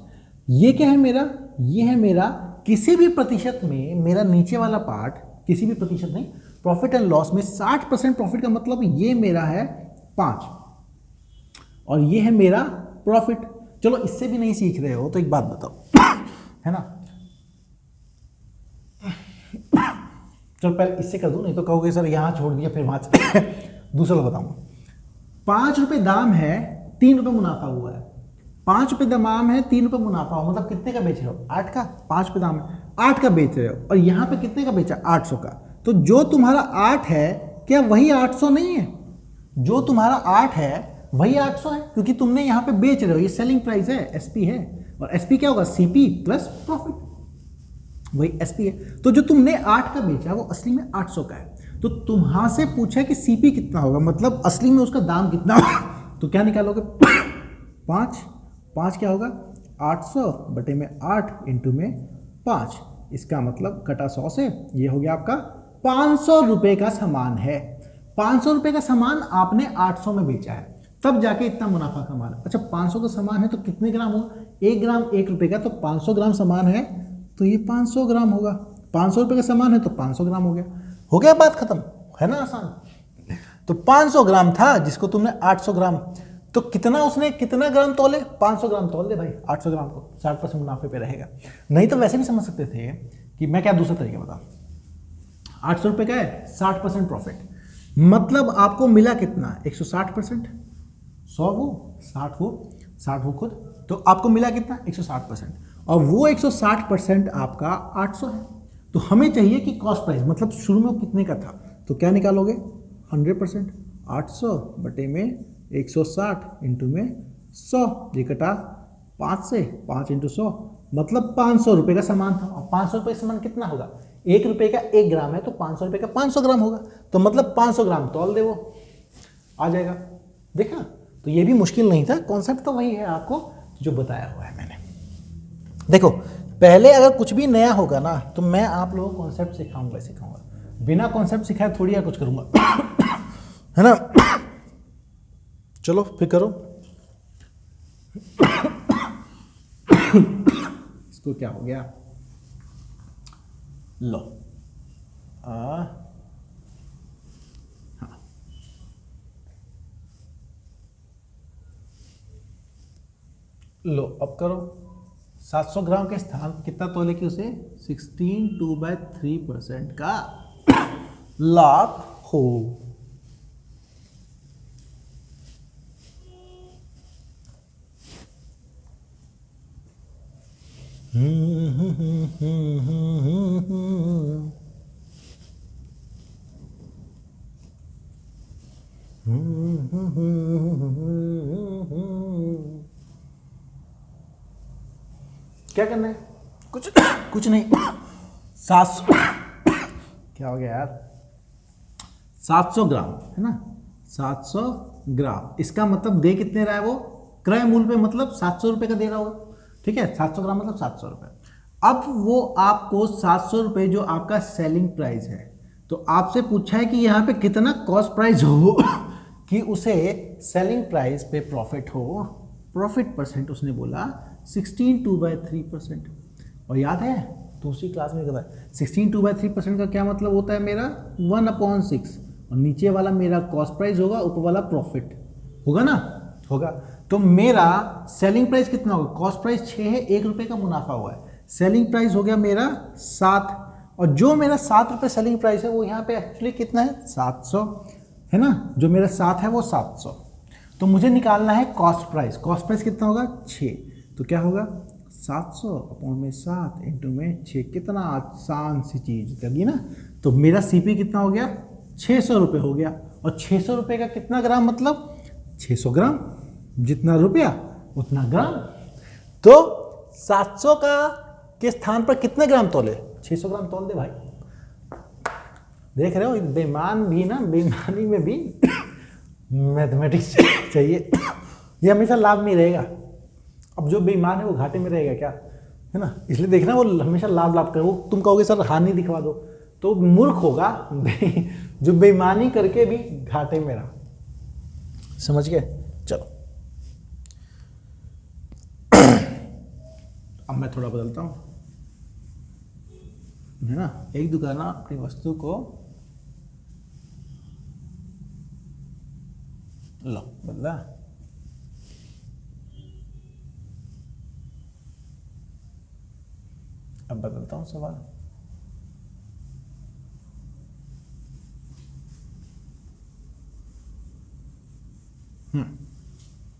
ये क्या है मेरा, ये है मेरा किसी भी प्रतिशत में मेरा नीचे वाला पार्ट, किसी भी प्रतिशत नहीं, प्रॉफिट एंड लॉस में 60% प्रॉफिट का मतलब ये मेरा है 5 और ये है मेरा प्रॉफिट। चलो इससे भी नहीं सीख रहे हो तो एक बात बताओ है ना, चलो पहले इससे कर दूं, नहीं तो कहोगे सर यहाँ छोड़ दिया फिर वहाँ से दूसरा बताऊंगा। 5 रुपये दाम है, 3 रुपये मुनाफा हुआ है। 5 रुपये दाम है, 3 रुपये मुनाफा हुआ, मतलब कितने का बेच रहे हो, 8 का। 5 रुपये दाम है, 8 का बेच रहे हो, और यहाँ पे कितने का बेचा, 800 का। तो जो तुम्हारा 8 है क्या वही 800 नहीं है, जो तुम्हारा 8 है वही 800 है, क्योंकि तुमने यहाँ पे बेच रहे हो, ये सेलिंग प्राइस है, एसपी है, और एसपी क्या होगा, सीपी प्लस प्रॉफिट, वही एसपी है। तो जो तुमने 8 का बेचा वो असली में 800 का है। तो तुम्हां से पूछा कि सीपी कितना होगा, मतलब असली में उसका दाम कितना होगा, तो क्या निकालोगे, 5 क्या होगा, 800 बटे में 8 इंटू में 5, इसका मतलब कटा 100 से, ये हो गया आपका 500 रुपये का सामान है। 500 रुपये का सामान आपने 800 में बेचा है, तब जाके इतना मुनाफा कमा रहा। अच्छा 500 का सामान है तो कितने ग्राम होगा, 1 ग्राम 1 रुपये का, तो 500 ग्राम सामान है तो ये 500 ग्राम होगा। 500 रुपये का सामान है तो 500 ग्राम हो गया बात खत्म, है ना आसान। तो 500 ग्राम था जिसको तुमने 800 ग्राम, तो कितना उसने कितना ग्राम तोले, 500 ग्राम तोल दे भाई, 800 ग्राम को 60% मुनाफे पे रहेगा। नहीं तो वैसे भी समझ सकते थे कि मैं क्या दूसरा तरीका बता, 800 रुपये का है, 60% प्रॉफिट, मतलब आपको मिला कितना, 160%, 100 वो 60 वो खुद, तो आपको मिला कितना 160%, और वो 160% आपका 800 है। तो हमें चाहिए कि कॉस्ट प्राइस, मतलब शुरू में वो कितने का था, तो क्या निकालोगे 100%, 800 बटे में 160 इंटू में 100, ये कटा 5 से, 5 इंटू 100, मतलब 500 रुपये का सामान था। और 500 रुपये का सामान कितना होगा, 1 रुपये का 1 ग्राम है, तो 500 रुपये का 500 ग्राम होगा, तो मतलब 500 ग्राम तौल दे, वो आ जाएगा। देखा, तो ये भी मुश्किल नहीं था, कॉन्सेप्ट तो वही है आपको जो बताया हुआ है मैंने। देखो पहले अगर कुछ भी नया होगा ना तो मैं आप लोगों को कॉन्सेप्ट सिखाऊंगा, बिना कॉन्सेप्ट सिखाए थोड़ी या कुछ करूंगा है ना। चलो फिर करो इसको, क्या हो गया, लो हाँ, लो अब करो। 700 ग्राम के स्थान कितना तोले की उसे 16 2/3% का लाभ हो। क्या करना है, कुछ नहीं, 700 क्या हो गया यार, 700 ग्राम है ना, 700 ग्राम, इसका मतलब दे कितने रहा है वो, क्रय मूल्य पे मतलब 700 रुपये का दे रहा होगा, ठीक है, 700 ग्राम मतलब 700 रुपये। अब वो आपको 700 रुपये जो आपका सेलिंग प्राइस है, तो आपसे पूछा है कि यहाँ पे कितना कॉस्ट प्राइस हो कि उसे सेलिंग प्राइस पे प्रॉफिट हो, प्रॉफिट परसेंट उसने बोला 16 2/3%। और याद है दूसरी क्लास में कहता है 16 2/3% का क्या मतलब होता है, मेरा 1/6, और नीचे वाला मेरा कॉस्ट प्राइस होगा, ऊपर वाला प्रॉफिट होगा ना, होगा। तो मेरा सेलिंग प्राइस कितना होगा, कॉस्ट प्राइस 6 है, 1 रुपये का मुनाफा हुआ है, सेलिंग प्राइस हो गया मेरा 7, और जो मेरा 7 रुपये सेलिंग प्राइस है वो यहाँ पे एक्चुअली कितना है 700 है ना, जो मेरा 7 है वो 700। तो मुझे निकालना है कॉस्ट प्राइस, कॉस्ट प्राइस कितना होगा 6, तो क्या होगा 700 अपॉन में 7 इंटू में 6, कितना आसान सी चीज़ लगी ना। तो मेरा सीपी कितना हो गया 600 रुपये हो गया, और 600 रुपये का कितना ग्राम, मतलब 600 ग्राम, जितना रुपया उतना ग्राम। तो 700 का के स्थान पर कितने ग्राम तोले, 600 ग्राम तोल दे भाई। देख रहे हो बेईमान भी ना, बेईमानी में भी मैथमेटिक्स चाहिए, ये हमेशा लाभ नहीं रहेगा। अब जो बेईमान है वो घाटे में रहेगा क्या, है ना, इसलिए देखना वो हमेशा लाभ करे, वो तुम कहोगे सर हानि दिखवा दो, तो मूर्ख होगा जो बेईमानी करके भी घाटे में रहा। समझ गए? चलो अब मैं थोड़ा बदलता हूँ, है ना। एक दुकान अपनी वस्तु को, लो बदला, अब बदलता हूँ सवाल।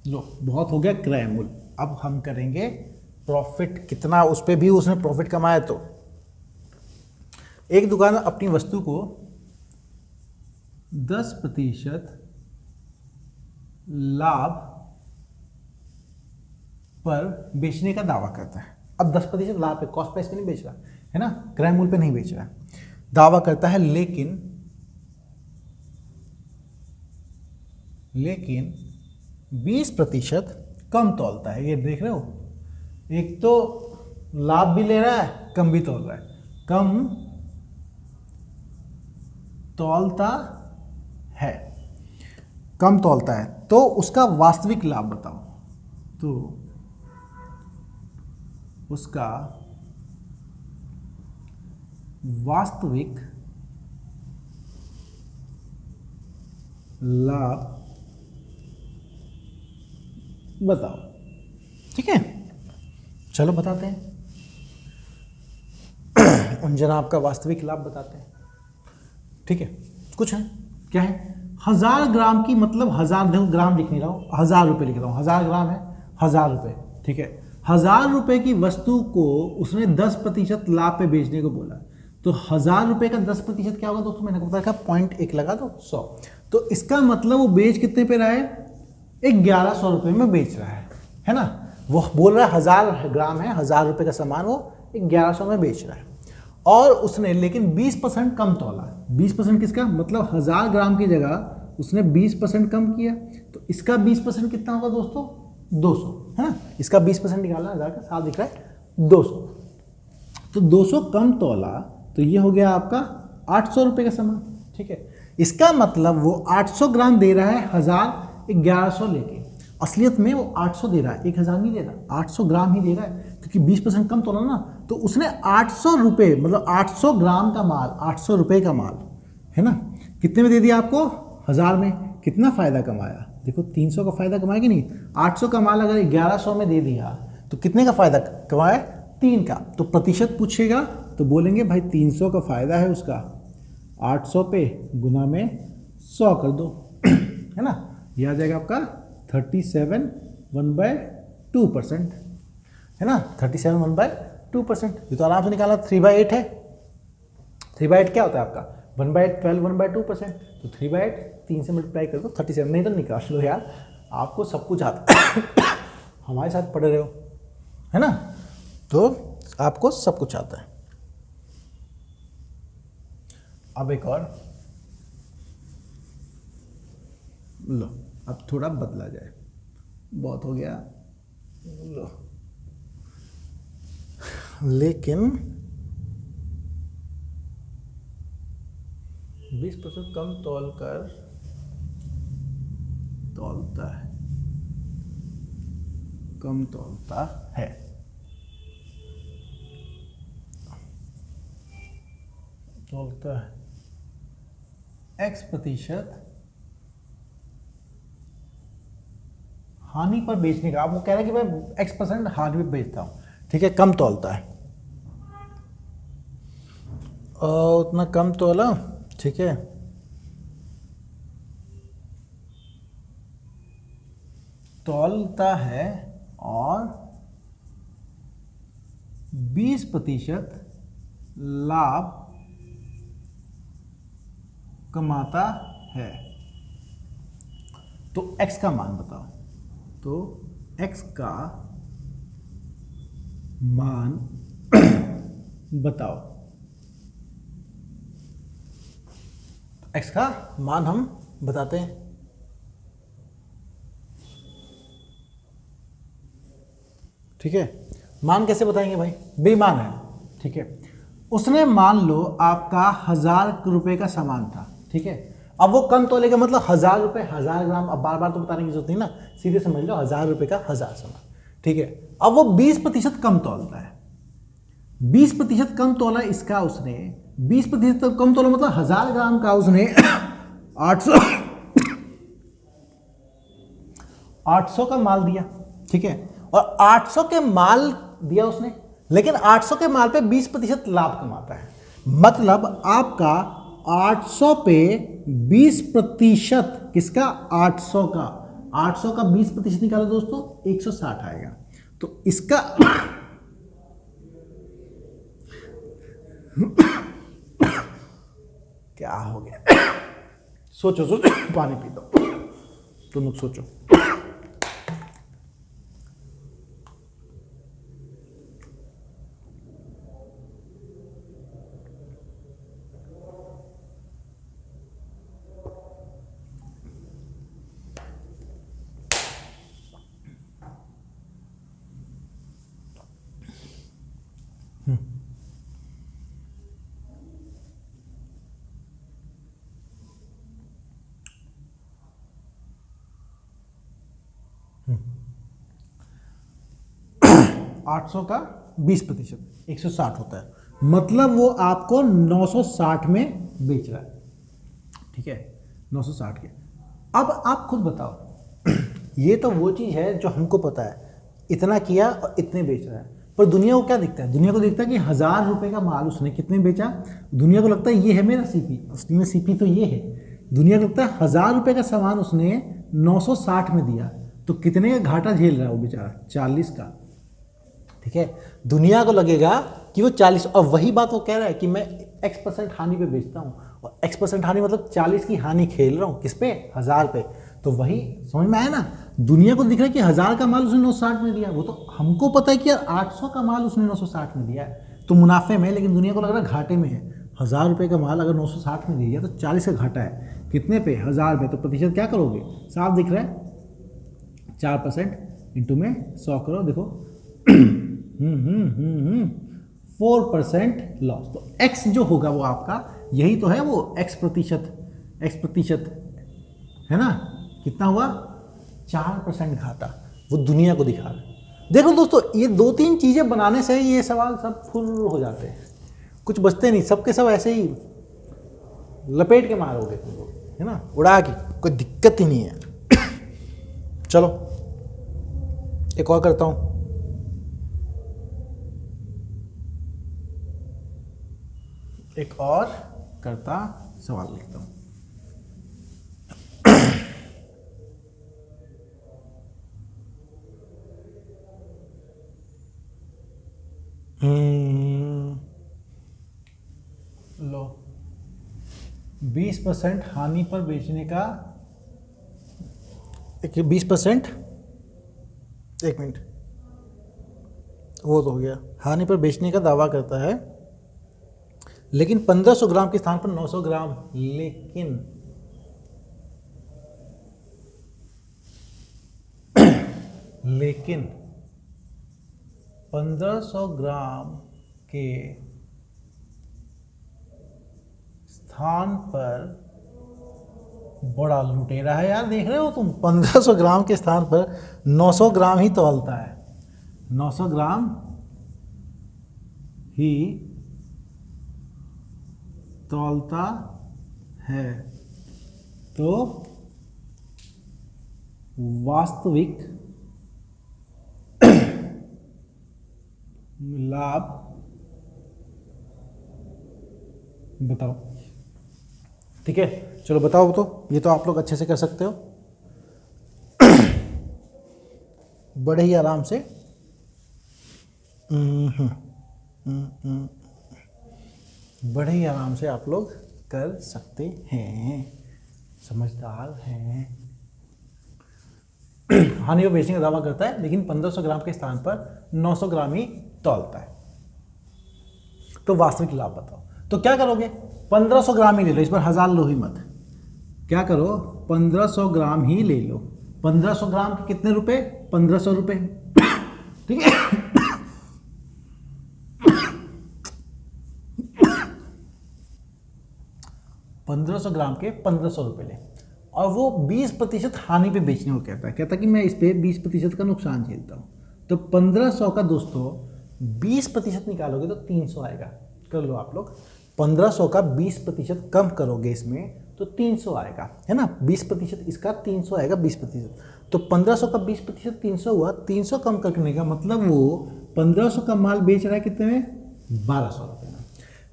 लो बहुत हो गया क्रय मूल्य। अब हम करेंगे प्रॉफिट, कितना उस पे भी उसने प्रॉफिट कमाया। तो एक दुकान अपनी वस्तु को 10% लाभ पर बेचने का दावा करता है। अब 10% लाभ पे, कॉस्ट प्राइस पे नहीं बेच रहा है ना, क्रय मूल्य पे नहीं बेच रहा, दावा करता है, लेकिन 20% कम तौलता है। ये देख रहे हो, एक तो लाभ भी ले रहा है, कम भी तौल रहा है। कम तौलता है, कम तौलता है, तो उसका वास्तविक लाभ बताओ। तो उसका वास्तविक लाभ बताओ। ठीक है, चलो बताते हैं। जनाब का वास्तविक लाभ बताते हैं। ठीक है, कुछ है, क्या है, 1000 ग्राम की, मतलब 1000, देखो ग्राम लिख नहीं रहा हूँ, 1000 रुपये लिख रहा हूँ। 1000 ग्राम है, 1000 रुपये। ठीक है, 1000 रुपये की वस्तु को उसने 10% लाभ पे बेचने को बोला। तो 1000 रुपये का 10% क्या होगा दोस्तों, मैंने बताया 0.1 लगा दो 100। तो इसका मतलब वो बेच कितने पे रहा है, 1100 रुपये में बेच रहा है ना। वो बोल रहा है 1000 ग्राम है, 1000 रुपये का सामान वो 1100 में बेच रहा है। और उसने लेकिन 20% कम तौला। 20% किसका, मतलब 1000 ग्राम की जगह उसने 20% कम किया। तो इसका 20% कितना होगा दोस्तों, 200, है ना। इसका 20% निकालना, 1000 का साफ दिख रहा है 200। तो 200 कम तौला, तो ये हो गया आपका 800 रुपये का सामान। ठीक है, इसका मतलब वो 800 ग्राम दे रहा है 1100 लेके। असलियत में वो 800 दे रहा है, 1000 नहीं दे रहा, 800 ग्राम ही दे रहा है, क्योंकि 20% कम तोला ना। तो उसने 800 रुपये, मतलब 800 ग्राम का माल, 800 रुपये का माल, है ना, कितने में दे दिया आपको, 1000 में। कितना फ़ायदा कमाया, देखो 300 का फ़ायदा कमाया कि नहीं। 800 का माल अगर 1100 में दे दिया तो कितने का फ़ायदा कमाया, 3 का। तो प्रतिशत पूछेगा तो बोलेंगे भाई 300 का फ़ायदा है उसका, 800 पे गुना में 100 कर दो, है ना। यह आ जाएगा आपका 37 1/2%, है ना। 37 1/2%, ये तो आराम से निकाला। 3/8 है, 3/8 क्या होता है आपका, 1/8 12 1/2%। तो 3/8 3 से मल्टीप्लाई कर दो, 37, नहीं तो निकाल लो यार, आपको सब कुछ आता हमारे साथ पढ़ रहे हो, है ना, तो आपको सब कुछ आता है। अब एक और लो, अब थोड़ा बदला जाए, बहुत हो गया लो। लेकिन 20% कम तौलता है, कम तौलता है। तौलता है X% हानि पर बेचने का। आप वो कह रहे हैं कि मैं X% हानि पर बेचता हूं, ठीक है, कम तौलता है, और उतना कम तौला, ठीक है, तौलता है और 20% लाभ कमाता है। तो X का मान बताओ, तो X का मान बताओ। X का मान हम बताते हैं, ठीक है। मान कैसे बताएंगे भाई, बेईमान है, ठीक है। उसने मान लो आपका 1000 रुपए का सामान था, ठीक है, अब वो कम तोले का मतलब 1000 रुपये 1000 ग्राम, अब बार बार तो बताने की जरूरत नहीं ना, सीधे समझ लो 1000 रुपये का 1000 सामान, ठीक है। अब वो 20% कम तोलता है, 20% कम तोला इसका उसने, 20% कम तोला मतलब 1000 ग्राम का उसने 800 का माल दिया, ठीक है, और 800 के माल दिया उसने, लेकिन 800 के माल पे 20% लाभ कमाता है, मतलब आपका 800 पे 20% किसका, 800 का, 800 का 20% निकालो दोस्तों 160 आएगा। तो इसका क्या हो गया, सोचो सोचो, पानी पी दो, तुम लोग सोचो। आठ सौ का 20% 160 होता है, मतलब वो आपको 960 में बेच रहा है, ठीक है, 960 के। अब आप खुद बताओ, ये तो वो चीज़ है जो हमको पता है, इतना किया और इतने बेच रहा है, पर दुनिया को क्या दिखता है, दुनिया को दिखता है कि 1000 रुपये का माल उसने कितने बेचा, दुनिया को लगता है ये है मेरा सीपी, असली में सीपी तो ये है, दुनिया को लगता है 1000 रुपये का सामान उसने 960 में दिया, तो कितने का घाटा झेल रहा है वो बेचारा, 40 का, ठीक है। दुनिया को लगेगा कि वो 40, और वही बात वो कह रहा है कि मैं X% हानि पे बेचता हूँ, और X% हानि मतलब 40 की हानि खेल रहा हूँ, किस पे, 1000 पे। तो वही समझ में आया ना, दुनिया को दिख रहा है कि 1000 का माल उसने 960 में दिया, वो तो हमको पता है कि यार 800 का माल उसने 960 में दिया है, तो मुनाफे में, लेकिन दुनिया को लग रहा है घाटे में है। 1000 रुपये का माल अगर 960 में दिया तो 40 का घाटा है, कितने पे, 1000 पे, तो प्रतिशत क्या करोगे, साफ दिख रहा है, 4% इंटू में 100 करो, देखो 4% लॉस। तो x जो होगा वो आपका, यही तो है वो x प्रतिशत है ना, कितना हुआ, 4% घाटा, वो दुनिया को दिखा रहा है। देखो दोस्तों, ये 2-3 चीजें बनाने से ये सवाल सब फुल हो जाते हैं, कुछ बचते नहीं, सबके सब ऐसे ही लपेट के मारोगे तुम, है ना, उड़ा के, कोई दिक्कत ही नहीं है। चलो एक और करता हूं, एक और करता सवाल लिखता हूं। लो 20% हानि पर बेचने का, 20%, एक मिनट, वो तो हो गया, हानि पर बेचने का दावा करता है, लेकिन 1500 ग्राम के स्थान पर 900 ग्राम, लेकिन 1500 ग्राम के स्थान पर बड़ा लुटेरा है यार, देख रहे हो तुम, 1500 ग्राम के स्थान पर 900 ग्राम ही तौलता है, 900 ग्राम ही तौलता है, तो वास्तविक लाभ बताओ, ठीक है। चलो बताओ, तो ये तो आप लोग अच्छे से कर सकते हो, बड़े ही आराम से, बड़े ही आराम से आप लोग कर सकते हैं, समझदार हैं। हानि को बेचने का दावा करता है, लेकिन 1500 ग्राम के स्थान पर 900 ग्राम ही तौलता है, तो वास्तविक लाभ बताओ। तो क्या करोगे, 1500 ग्राम ही ले लो, इस बार 1000 लो ही मत, क्या करो, 1500 ग्राम ही ले लो, 1500 ग्राम के कितने रुपए, 1500 रुपए, ठीक है। 1500 ग्राम के 1500 रुपये ले, और वो 20% हानि पे बेचने को कहता है, कहता कि मैं इस पे 20% का नुकसान झेलता हूँ। तो 1500 का दोस्तों 20% निकालोगे तो 300 आएगा। कर लो आप लोग, 1500 का 20% कम करोगे इसमें तो 300 आएगा, है ना। 20% इसका 300 आएगा 20%। तो 1500 का 20% 300 हुआ। 300 कम करने का मतलब वो 1500 का माल बेच रहा है कितने में, 1200 रुपये में।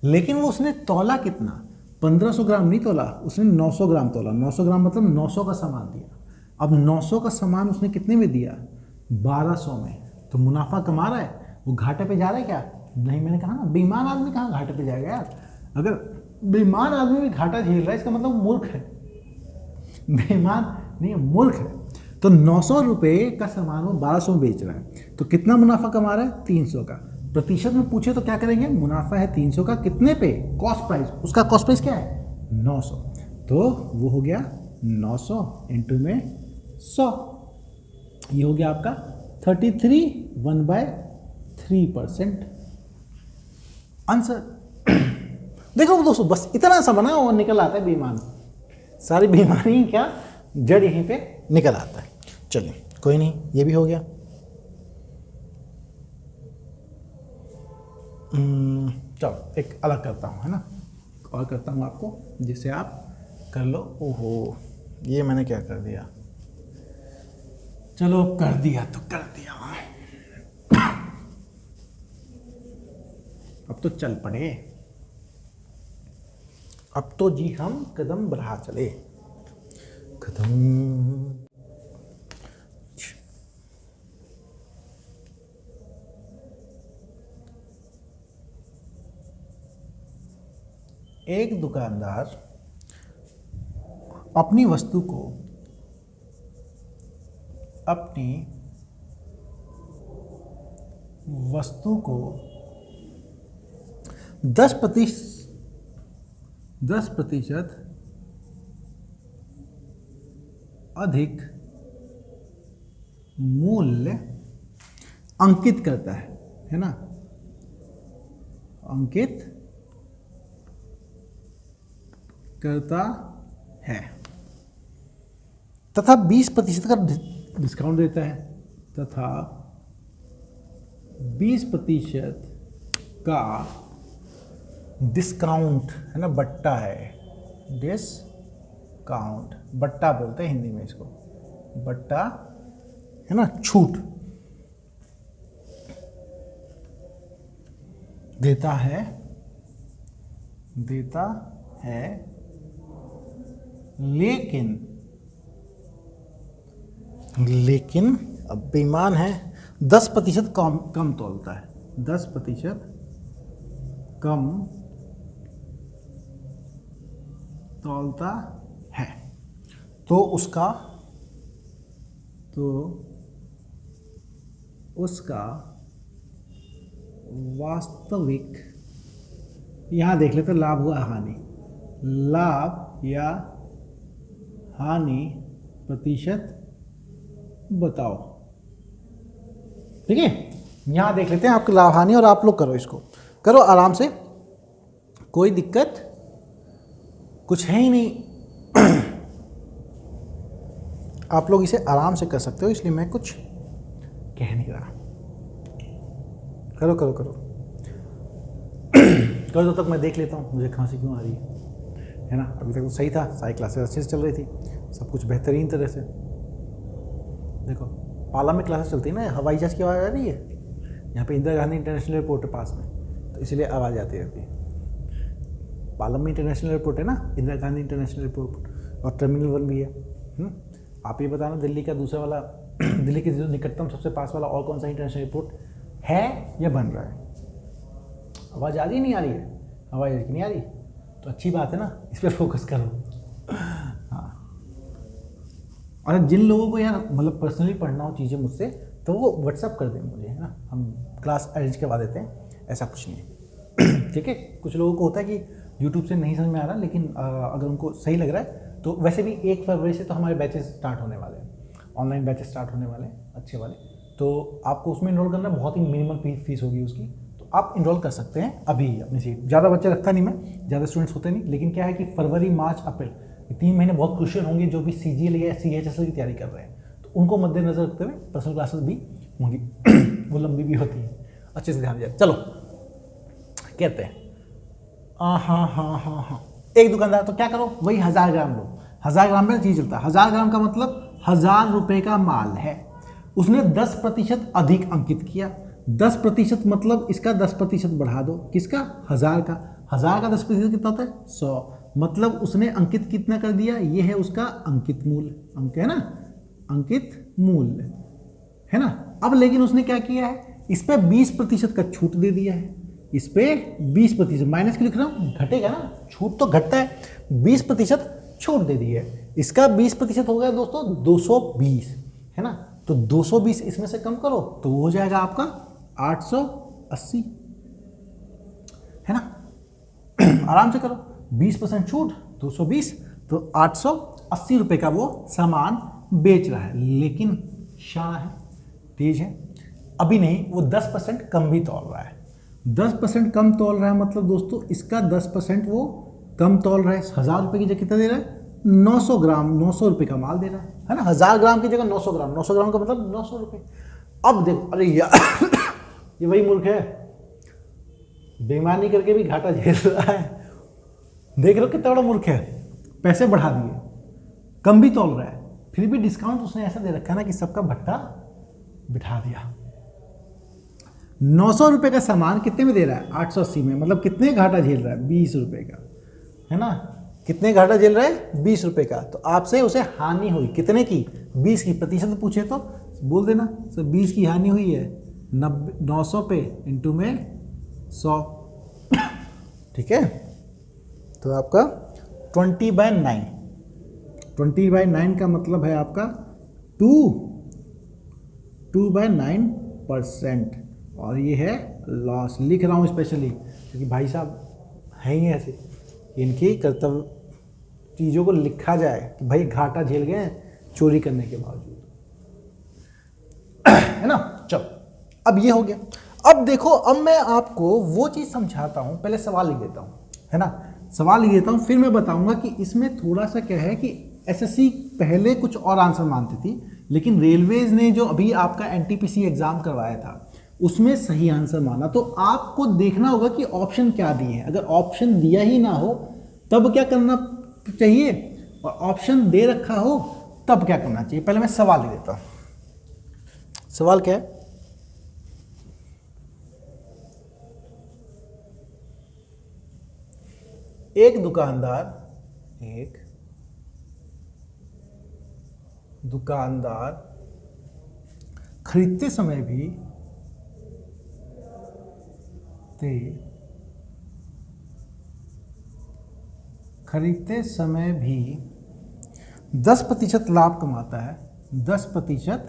लेकिन वो उसने तौला कितना, 1500 ग्राम नहीं तोला, उसने 900 ग्राम तोला। 900 ग्राम मतलब 900 का सामान दिया। अब 900 का सामान उसने कितने में दिया, 1200 में। तो मुनाफा कमा रहा है, वो घाटे पे जा रहा है क्या, नहीं। मैंने कहा ना, बेईमान आदमी कहाँ घाटे पे जाएगा यार। अगर बेईमान आदमी भी घाटा झेल रहा है इसका मतलब मूर्ख है, बेईमान नहीं मूर्ख है। तो 900 रुपये का सामान वो 1200 में बेच रहा है, तो कितना मुनाफा कमा रहा है, 300 का। प्रतिशत में पूछे तो क्या करेंगे, मुनाफा है 300 का, कितने पे, कॉस्ट प्राइस। उसका कॉस्ट प्राइस क्या है, 900। तो वो हो गया 900 इंटू में 100, ये हो गया आपका 33 1/3% आंसर। देखो दोस्तों, बस इतना सा बना और निकल आता है बेईमान। सारी बेईमानी क्या जड़ यहीं पे निकल आता है। चलिए कोई नहीं, ये भी हो गया। चलो एक अलग करता हूँ, है ना, और करता हूँ आपको जिससे आप कर लो। ओहो, ये मैंने क्या कर दिया, चलो कर दिया तो कर दिया। अब तो चल पड़े, अब तो जी हम कदम बढ़ा चले, कदम। एक दुकानदार अपनी वस्तु को 10% अधिक मूल्य अंकित करता है ना, अंकित करता है, तथा 20% का डिस्काउंट देता है, तथा 20% का डिस्काउंट, है ना, बट्टा है, डिस्काउंट, बट्टा बोलते हैं हिंदी में इसको, बट्टा, है ना, छूट देता है लेकिन अब बेईमान है, 10% कम तोलता है, 10% कम तोलता है, तो उसका वास्तविक, यहाँ देख लेते लाभ हुआ हानि, लाभ या हानि प्रतिशत बताओ। ठीक है, यहाँ देख लेते हैं आपकी लाभ हानि, और आप लोग करो, इसको करो आराम से, कोई दिक्कत कुछ है ही नहीं। आप लोग इसे आराम से कर सकते हो, इसलिए मैं कुछ कह नहीं रहा। करो करो करो करो, तब तक मैं देख लेता हूँ मुझे खांसी क्यों आ रही है ना। अभी तक तो सही था, सारी क्लासेस अच्छे से चल रही थी, सब कुछ बेहतरीन तरह से। देखो पाला में क्लासेस चलती है ना, हवाई जहाज़ की आवाज़ आ रही है, यहाँ पे इंदिरा गांधी इंटरनेशनल एयरपोर्ट है पास में, तो इसलिए आवाज़ आती रहती है। पालम में इंटरनेशनल एयरपोर्ट है ना, इंदिरा गांधी इंटरनेशनल एयरपोर्ट, और टर्मिनल 1 भी है। आप ये बताना दिल्ली का दूसरा वाला दिल्ली के जो निकटतम सबसे पास वाला और कौन सा इंटरनेशनल एयरपोर्ट है या बन रहा है। आवाज़ आ रही नहीं आ रही है, आवाज़ नहीं आ रही तो अच्छी बात है ना, इस पर फोकस करो। हाँ, और जिन लोगों को यार मतलब पर्सनली पढ़ना हो चीज़ें मुझसे, तो वो व्हाट्सअप कर दें मुझे, है ना, हम क्लास अरेंज करवा देते हैं, ऐसा कुछ नहीं है। ठीक है, कुछ लोगों को होता है कि यूट्यूब से नहीं समझ में आ रहा, लेकिन अगर उनको सही लग रहा है तो वैसे भी 1 फरवरी से तो हमारे बैचेस स्टार्ट होने वाले हैं, ऑनलाइन बैचेस स्टार्ट होने वाले हैं अच्छे वाले, तो आपको उसमें इनरोल करना, बहुत ही मिनिमल फीस होगी उसकी, तो आप इनरोल कर सकते हैं अभी अपनी सीट। ज़्यादा बच्चे रखता नहीं मैं, ज़्यादा स्टूडेंट्स होते नहीं, लेकिन क्या है कि फरवरी मार्च अप्रैल ये 3 महीने बहुत क्रूशियल होंगे जो भी CGL या CHSL की तैयारी कर रहे हैं, तो उनको मद्देनजर रखते हुए पर्सनल क्लासेस भी होंगी वो लंबी भी होती है, अच्छे से ध्यान दिया। चलो कहते हैं हाँ, एक दुकानदार, तो क्या करो वही 1000 ग्राम लो। 1000 ग्राम में चीज चलता है, 1000 ग्राम का मतलब 1000 रुपये का माल है, उसने 10% अधिक अंकित किया। 10% मतलब इसका 10% बढ़ा दो, किसका? 1000 का। 1000 का 10% कितना होता है? 100, मतलब उसने अंकित कितना कर दिया? ये है उसका अंकित मूल्य, अंक है ना, अंकित मूल्य है ना। अब लेकिन उसने क्या किया है, इस पे 20% का छूट दे दिया है, इस पे 20%, माइनस क्यों लिख रहा हूँ, घटेगा ना, छूट तो घटता है, 20% छूट दे दी है। इसका 20% हो गया दोस्तों 220 है ना, तो 220 इसमें से कम करो तो हो जाएगा आपका 880 है ना आराम से करो, 20% छूट 220, तो 880 रुपये का वो सामान बेच रहा है। लेकिन शाह है, तेज है, अभी नहीं, वो 10% कम भी तोल रहा है। 10% कम तोल रहा है मतलब दोस्तों इसका 10% वो कम तोल रहा है। 1000 रुपये की जगह कितना दे रहा है? 900 ग्राम, 900 रुपये का माल दे रहा है ना। 1000 ग्राम की जगह 900 ग्राम, 900 ग्राम का मतलब 900 रुपये। अब देखो, अरे यार ये वही मूर्ख है, बेईमानी करके भी घाटा झेल रहा है। देख लो कितना बड़ा मूर्ख है, पैसे बढ़ा दिए, कम भी तोल रहा है, फिर भी डिस्काउंट उसने ऐसा दे रखा है ना कि सबका भट्टा बिठा दिया। 900 रुपये का सामान कितने में दे रहा है? 880 में, मतलब कितने घाटा झेल रहा है? 20 रुपये का है ना। कितने घाटा झेल रहा है? 20 रुपये का। तो आपसे उसे हानि हुई कितने की? 20 की। प्रतिशत पूछे तो बोल देना सर 20 की हानि हुई है, 900 पे इंटू में 100 ठीक है। तो आपका 20/9, 20/9 का मतलब है आपका 2/9%, और ये है लॉस। लिख रहा हूँ स्पेशली क्योंकि भाई साहब हैं ही ऐसे, इनकी कर्तव्य चीज़ों को लिखा जाए कि भाई घाटा झेल गए चोरी करने के बावजूद है ना। चलो अब ये हो गया। अब देखो, अब मैं आपको वो चीज़ समझाता हूँ, पहले सवाल लिख देता हूँ है ना, सवाल लिख देता हूँ, फिर मैं बताऊँगा कि इसमें थोड़ा सा क्या है कि SSC पहले कुछ और आंसर मानती थी, लेकिन रेलवेज ने जो अभी आपका NTPC एग्जाम करवाया था उसमें सही आंसर माना। तो आपको देखना होगा कि ऑप्शन क्या दिए हैं। अगर ऑप्शन दिया ही ना हो तब क्या करना चाहिए, और ऑप्शन दे रखा हो तब क्या करना चाहिए। पहले मैं सवाल लिख देता हूँ। सवाल क्या है? एक दुकानदार खरीदते समय भी 10% लाभ कमाता है, 10%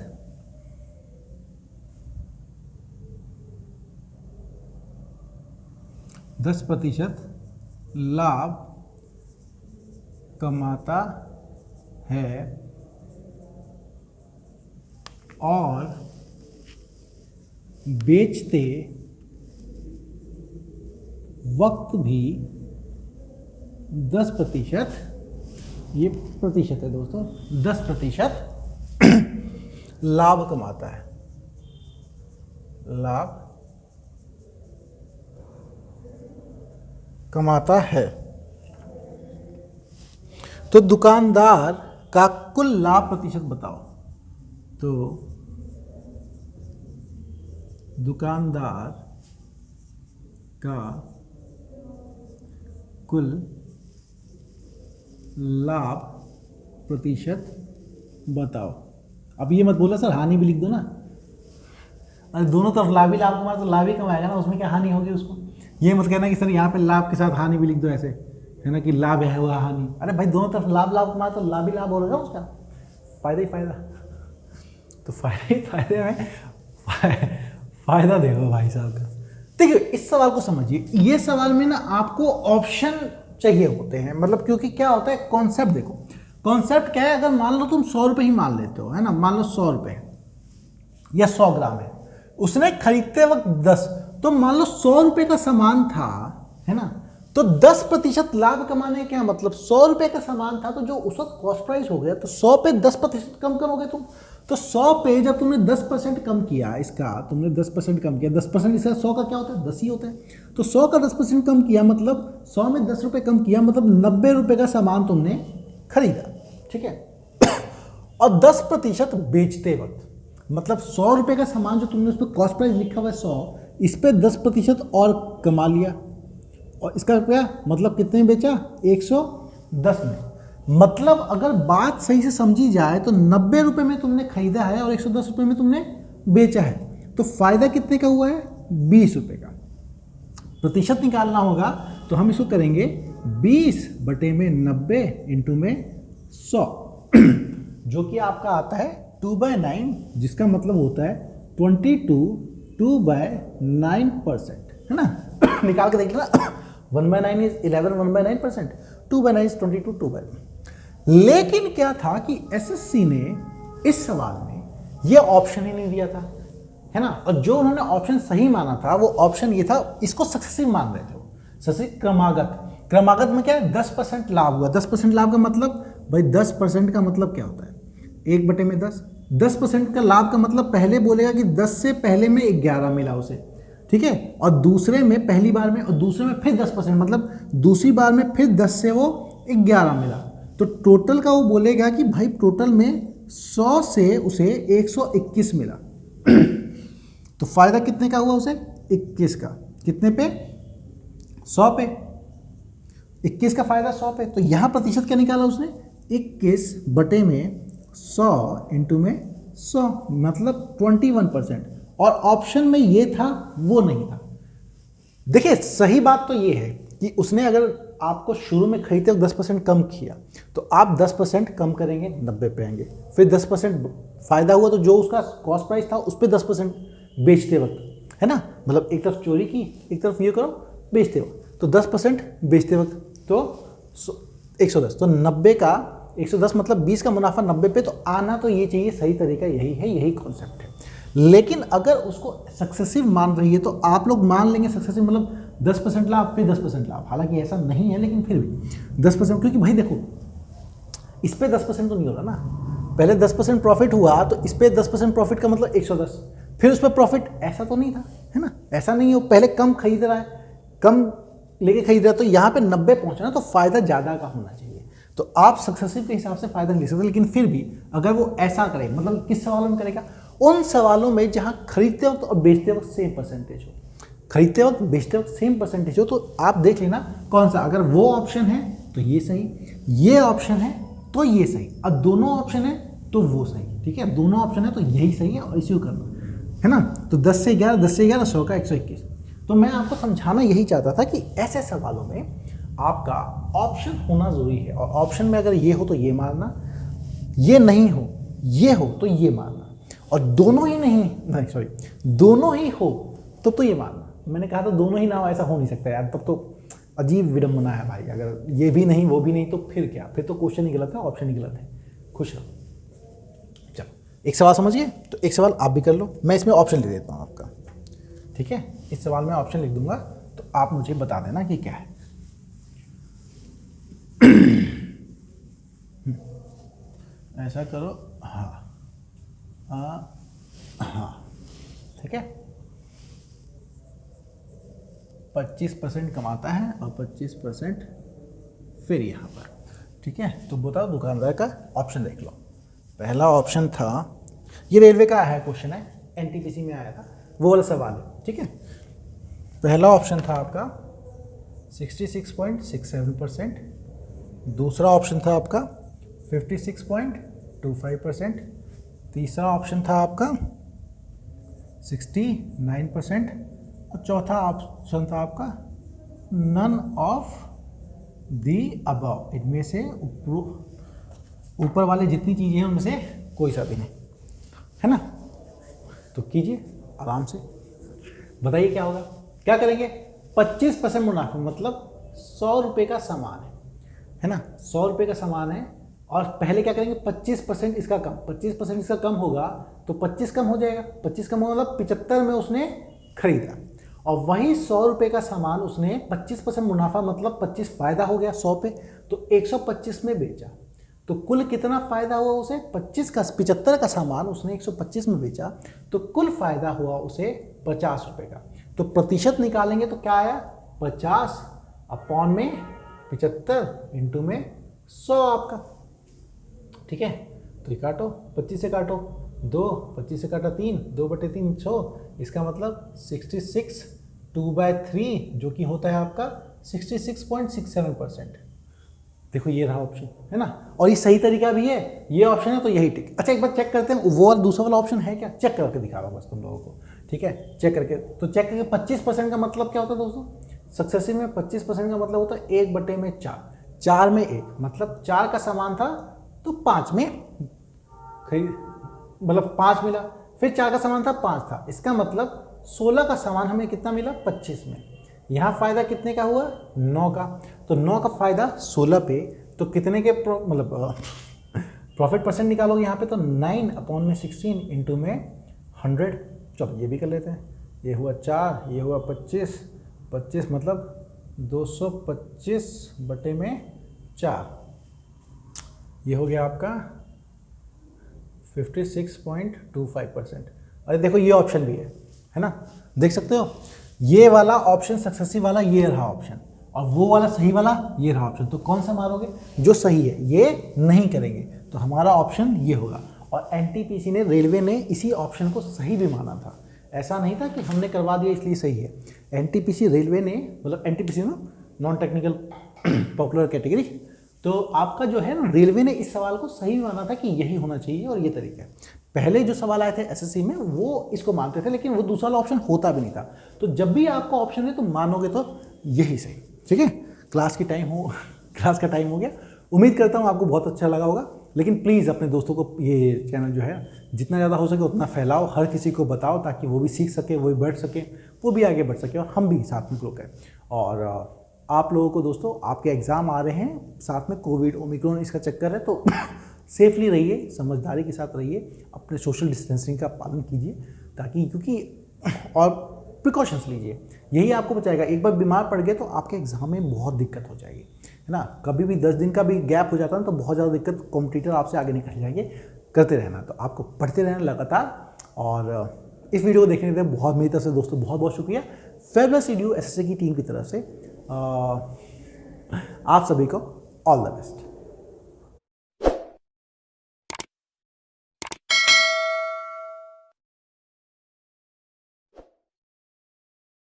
लाभ कमाता है और बेचते वक्त भी 10%, ये प्रतिशत है दोस्तों, 10% लाभ कमाता है, लाभ कमाता है। तो दुकानदार का कुल लाभ प्रतिशत बताओ। तो दुकानदार का कुल लाभ प्रतिशत बताओ। अब ये मत बोला सर हानि भी लिख दो ना, अरे दोनों तरफ लाभ ही लाभ कमाए तो लाभ ही कमाएगा ना, उसमें क्या हानि होगी उसको। ये मत कहना कि सर यहाँ पे लाभ के साथ हानि भी लिख दो, ऐसे है ना कि लाभ है हुआ हानि। अरे भाई दोनों तरफ लाभ लाभ कमाए तो लाभ ही लाभ हो रहा उसका, फायदा ही फायदा। तो फायदे ही फायदे में फायदा देखो भाई साहब का। देखिए इस सवाल को समझिए, ये सवाल में ना आपको ऑप्शन चाहिए होते हैं, मतलब क्योंकि क्या होता है कॉन्सेप्ट देखो, कॉन्सेप्ट क्या है, अगर मान लो तुम 100 रुपये ही मान लेते हो है ना, मान लो 100 रुपये या 100 ग्राम है, उसने खरीदते वक्त 10, तो मान लो 100 रुपए का सामान था, है ना, तो 10% लाभ कमाने क्या मतलब 100 रुपए का सामान था, तो जो उस वक्त कॉस्ट प्राइस हो गया, तो 100 पे 10% कम करोगे तुम। तो 100 पे जब तुमने 10% कम किया, इसका तुमने 10% कम किया, 10% इसका 100 का क्या होता है 10 ही होता है, तो 100 का 10% कम किया मतलब 100 में 10 रुपये कम किया मतलब 90 रुपये का सामान तुमने खरीदा, ठीक है। और 10% बेचते वक्त मतलब 100 रुपये का सामान जो तुमने उस पर कॉस्ट प्राइस लिखा हुआ है 100, इस पर 10% और कमा लिया, और इसका क्या मतलब कितने में बेचा 110 में। मतलब अगर बात सही से समझी जाए तो 90 रुपये में तुमने खरीदा है और 110 रुपये में तुमने बेचा है, तो फायदा कितने का हुआ है 20 रुपये का। प्रतिशत निकालना होगा तो हम इसको करेंगे 20 बटे में 90 इंटू में 100 जो कि आपका आता है 2/9, जिसका मतलब होता है 22/9%, है ना। निकाल के देख लेना 1/9 इज 11, 1/9%, 2/9 इज 22, 2/9। लेकिन क्या था कि एसएससी ने इस सवाल में ये ऑप्शन ही नहीं दिया था, है ना, और जो उन्होंने ऑप्शन सही माना था वो ऑप्शन ये था, इसको सक्सेसिव मान रहे थे वो, सक्सेसिव क्रमागत में क्या है 10% लाभ हुआ। 10% लाभ का मतलब भाई 10% का मतलब क्या होता है 1/10। 10% का लाभ का मतलब पहले बोलेगा कि 10 से पहले में 11 मिला उसे, ठीक है, और दूसरे में पहली बार में और दूसरे में फिर 10%, मतलब दूसरी बार में फिर 10 से वो 11 मिला, तो टोटल का वो बोलेगा कि भाई टोटल में 100 से उसे 121 मिला। तो फायदा कितने का हुआ उसे 21 का, कितने पे 100 पे, 21 का फायदा 100 पे। तो यहाँ प्रतिशत क्या निकाला उसने 21 बटे में 100 इंटू में 100 मतलब 21%, और ऑप्शन में ये था वो नहीं था। देखिए सही बात तो ये है कि उसने अगर आपको शुरू में खरीदते वक्त 10% कम किया तो आप 10% कम करेंगे 90 पे आएंगे, फिर 10% फायदा हुआ तो जो उसका कॉस्ट प्राइस था उस पर 10% बेचते वक्त, है ना, मतलब एक तरफ चोरी की एक तरफ ये करो बेचते वक्त, तो 10% बेचते वक्त तो 110, तो 90 का 110 मतलब 20 का मुनाफा 90 पे, तो आना तो ये चाहिए, सही तरीका यही है, यही कॉन्सेप्ट है। लेकिन अगर उसको सक्सेसिव मान रही है तो आप लोग मान लेंगे सक्सेसिव मतलब 10% लाभ फिर 10% लाभ, हालांकि ऐसा नहीं है लेकिन फिर भी 10%, क्योंकि भाई देखो इस पे 10% तो नहीं होगा ना, पहले 10% प्रॉफिट हुआ तो इस पे 10% प्रॉफिट का मतलब 110, फिर उस पर प्रॉफिट ऐसा तो नहीं था, है ना, ऐसा नहीं हो, पहले कम खरीद रहा है, कम लेके खरीद रहा है, तो यहाँ पे 90 पहुँचना तो फायदा ज़्यादा का होना चाहिए, तो आप सक्सेसिव के हिसाब से फायदा नहीं ले सकते। लेकिन फिर भी अगर वो ऐसा करे, मतलब किस सवालों में करेगा, उन सवालों में जहाँ खरीदते वक्त और बेचते वक्त सेम परसेंटेज हो, खरीदते वक्त बेचते वक्त सेम परसेंटेज हो, तो आप देख लेना कौन सा, अगर वो ऑप्शन है तो ये सही, ये ऑप्शन है तो ये सही, और दोनों ऑप्शन है तो वो सही, ठीक है, दोनों ऑप्शन है तो यही सही है और इसी को करना है ना। तो 10 से 11, 10 से 11, 100 का 121। तो मैं आपको समझाना यही चाहता था कि ऐसे सवालों में आपका ऑप्शन होना ज़रूरी है, और ऑप्शन में अगर ये हो तो ये मारना, ये नहीं हो ये हो तो ये मारना, और दोनों ही नहीं सॉरी दोनों ही हो तो ये मारना। मैंने कहा था दोनों ही ना हो, ऐसा हो नहीं सकता यार, तब तो अजीब विडम्बना है भाई, अगर ये भी नहीं वो भी नहीं तो फिर क्या, फिर तो क्वेश्चन ही गलत है, ऑप्शन ही गलत है। खुश रहो। चलो एक सवाल समझिए, तो एक सवाल आप भी कर लो, मैं इसमें ऑप्शन लिख देता हूँ आपका, ठीक है, इस सवाल में ऑप्शन लिख दूंगा तो आप मुझे बता देना कि क्या है। ऐसा करो, हाँ ठीक है, 25% कमाता है और 25% फिर यहाँ पर, ठीक है। तो बताओ दुकानदार का ऑप्शन देख लो। पहला ऑप्शन था, ये रेलवे का है क्वेश्चन है, एनटीपीसी में आया था, वो वाला सवाल है, ठीक है। पहला ऑप्शन था आपका 66.67%, दूसरा ऑप्शन था आपका 56.25%, तीसरा ऑप्शन था आपका 69%, और चौथा ऑप्शन था आपका नन ऑफ दी अबव, इनमें से ऊपर वाले जितनी चीज़ें हैं उनमें से कोई सा भी नहीं, है ना। तो कीजिए आराम से, बताइए क्या होगा, क्या करेंगे। 25% मुनाफा मतलब 100 रुपये का सामान है ना, 100 रुपये का सामान है, और पहले क्या करेंगे 25% इसका कम, 25% इसका कम होगा तो 25 कम हो जाएगा, 25 कम होगा मतलब 75 में उसने खरीदा, और वही 100 रुपये का सामान उसने 25% मुनाफा मतलब 25 फायदा हो गया 100 पे, तो 125 में बेचा। तो कुल कितना फायदा हुआ उसे? 75 का सामान उसने 125 में बेचा, तो कुल फायदा हुआ उसे 50 रुपये का। तो प्रतिशत निकालेंगे तो क्या आया? 50 अपॉन में 75 इंटू में 100 आपका। ठीक है, तो ये काटो, 25 से काटो 2, 25 से काटा 3, 2/3 100, इसका मतलब 66 2/3 जो कि होता है आपका 66.67%। देखो ये रहा ऑप्शन, है ना, और ये सही तरीका भी है, ये ऑप्शन है तो यही टिक। अच्छा एक बार चेक करते हैं वो और दूसरा वाला ऑप्शन है क्या, चेक करके दिखा रहा हूँ बस तुम लोगों को। ठीक है, चेक करके, तो चेक करके 25% का मतलब क्या होता है दोस्तों? सक्सेसिव में 25% का मतलब होता है 1/4, 4 में 1, मतलब 4 का सामान था तो 5 में खरीद, मतलब 5 मिला, फिर 4 का सामान था 5 था, इसका मतलब 16 का सामान हमें कितना मिला? 25 में। यहाँ फायदा कितने का हुआ? 9 का। तो 9 का फायदा 16 पे, तो कितने के मतलब प्रॉफिट परसेंट निकालोगे यहाँ पे, तो 9/16 इंटू में 100। चलो ये भी कर लेते हैं, ये हुआ 4, ये हुआ 25, 25 मतलब 225/4, ये हो गया आपका 56.25%। अरे देखो ये ऑप्शन भी है ना, देख सकते हो, ये वाला ऑप्शन सक्सेसिव वाला ये रहा ऑप्शन, और वो वाला सही वाला ये रहा ऑप्शन। तो कौन सा मारोगे? जो सही है, ये नहीं करेंगे, तो हमारा ऑप्शन ये होगा। और एनटीपीसी ने, रेलवे ने इसी ऑप्शन को सही भी माना था, ऐसा नहीं था कि हमने करवा दिया इसलिए सही है। एनटीपीसी रेलवे ने, मतलब एनटीपीसी ना नॉन टेक्निकल पॉपुलर कैटेगरी, तो आपका जो है ना, रेलवे ने इस सवाल को सही माना था कि यही होना चाहिए और ये तरीका है। पहले जो सवाल आए थे एसएससी में वो इसको मानते थे, लेकिन वो दूसरा वाला ऑप्शन होता भी नहीं था। तो जब भी आपका ऑप्शन है तो मानोगे तो यही सही। ठीक है, क्लास का टाइम हो गया। उम्मीद करता हूँ आपको बहुत अच्छा लगा होगा, लेकिन प्लीज़ अपने दोस्तों को ये चैनल जो है जितना ज़्यादा हो सके उतना फैलाओ, हर किसी को बताओ, ताकि वो भी सीख सके, वो भी बढ़ सके, वो भी आगे बढ़ सके और हम भी साथ में ग्रो करें। और आप लोगों को दोस्तों, आपके एग्ज़ाम आ रहे हैं, साथ में कोविड ओमिक्रॉन इसका चक्कर है, तो सेफली रहिए, समझदारी के साथ रहिए, अपने सोशल डिस्टेंसिंग का पालन कीजिए, ताकि क्योंकि और प्रिकॉशंस लीजिए, यही आपको बचाएगा। एक बार बीमार पड़ गए तो आपके एग्ज़ाम में बहुत दिक्कत हो जाएगी, है ना। कभी भी 10 दिन का भी गैप हो जाता है तो बहुत ज़्यादा दिक्कत, कॉम्पिटिटर आपसे आगे निकल जाएंगे। करते रहना, तो आपको पढ़ते रहना लगातार। और इस वीडियो को देखने के लिए बहुत, मेरी तरफ से दोस्तों बहुत बहुत शुक्रिया। फेबुलस EDU SSC की टीम की तरफ से आप सभी को ऑल द बेस्ट।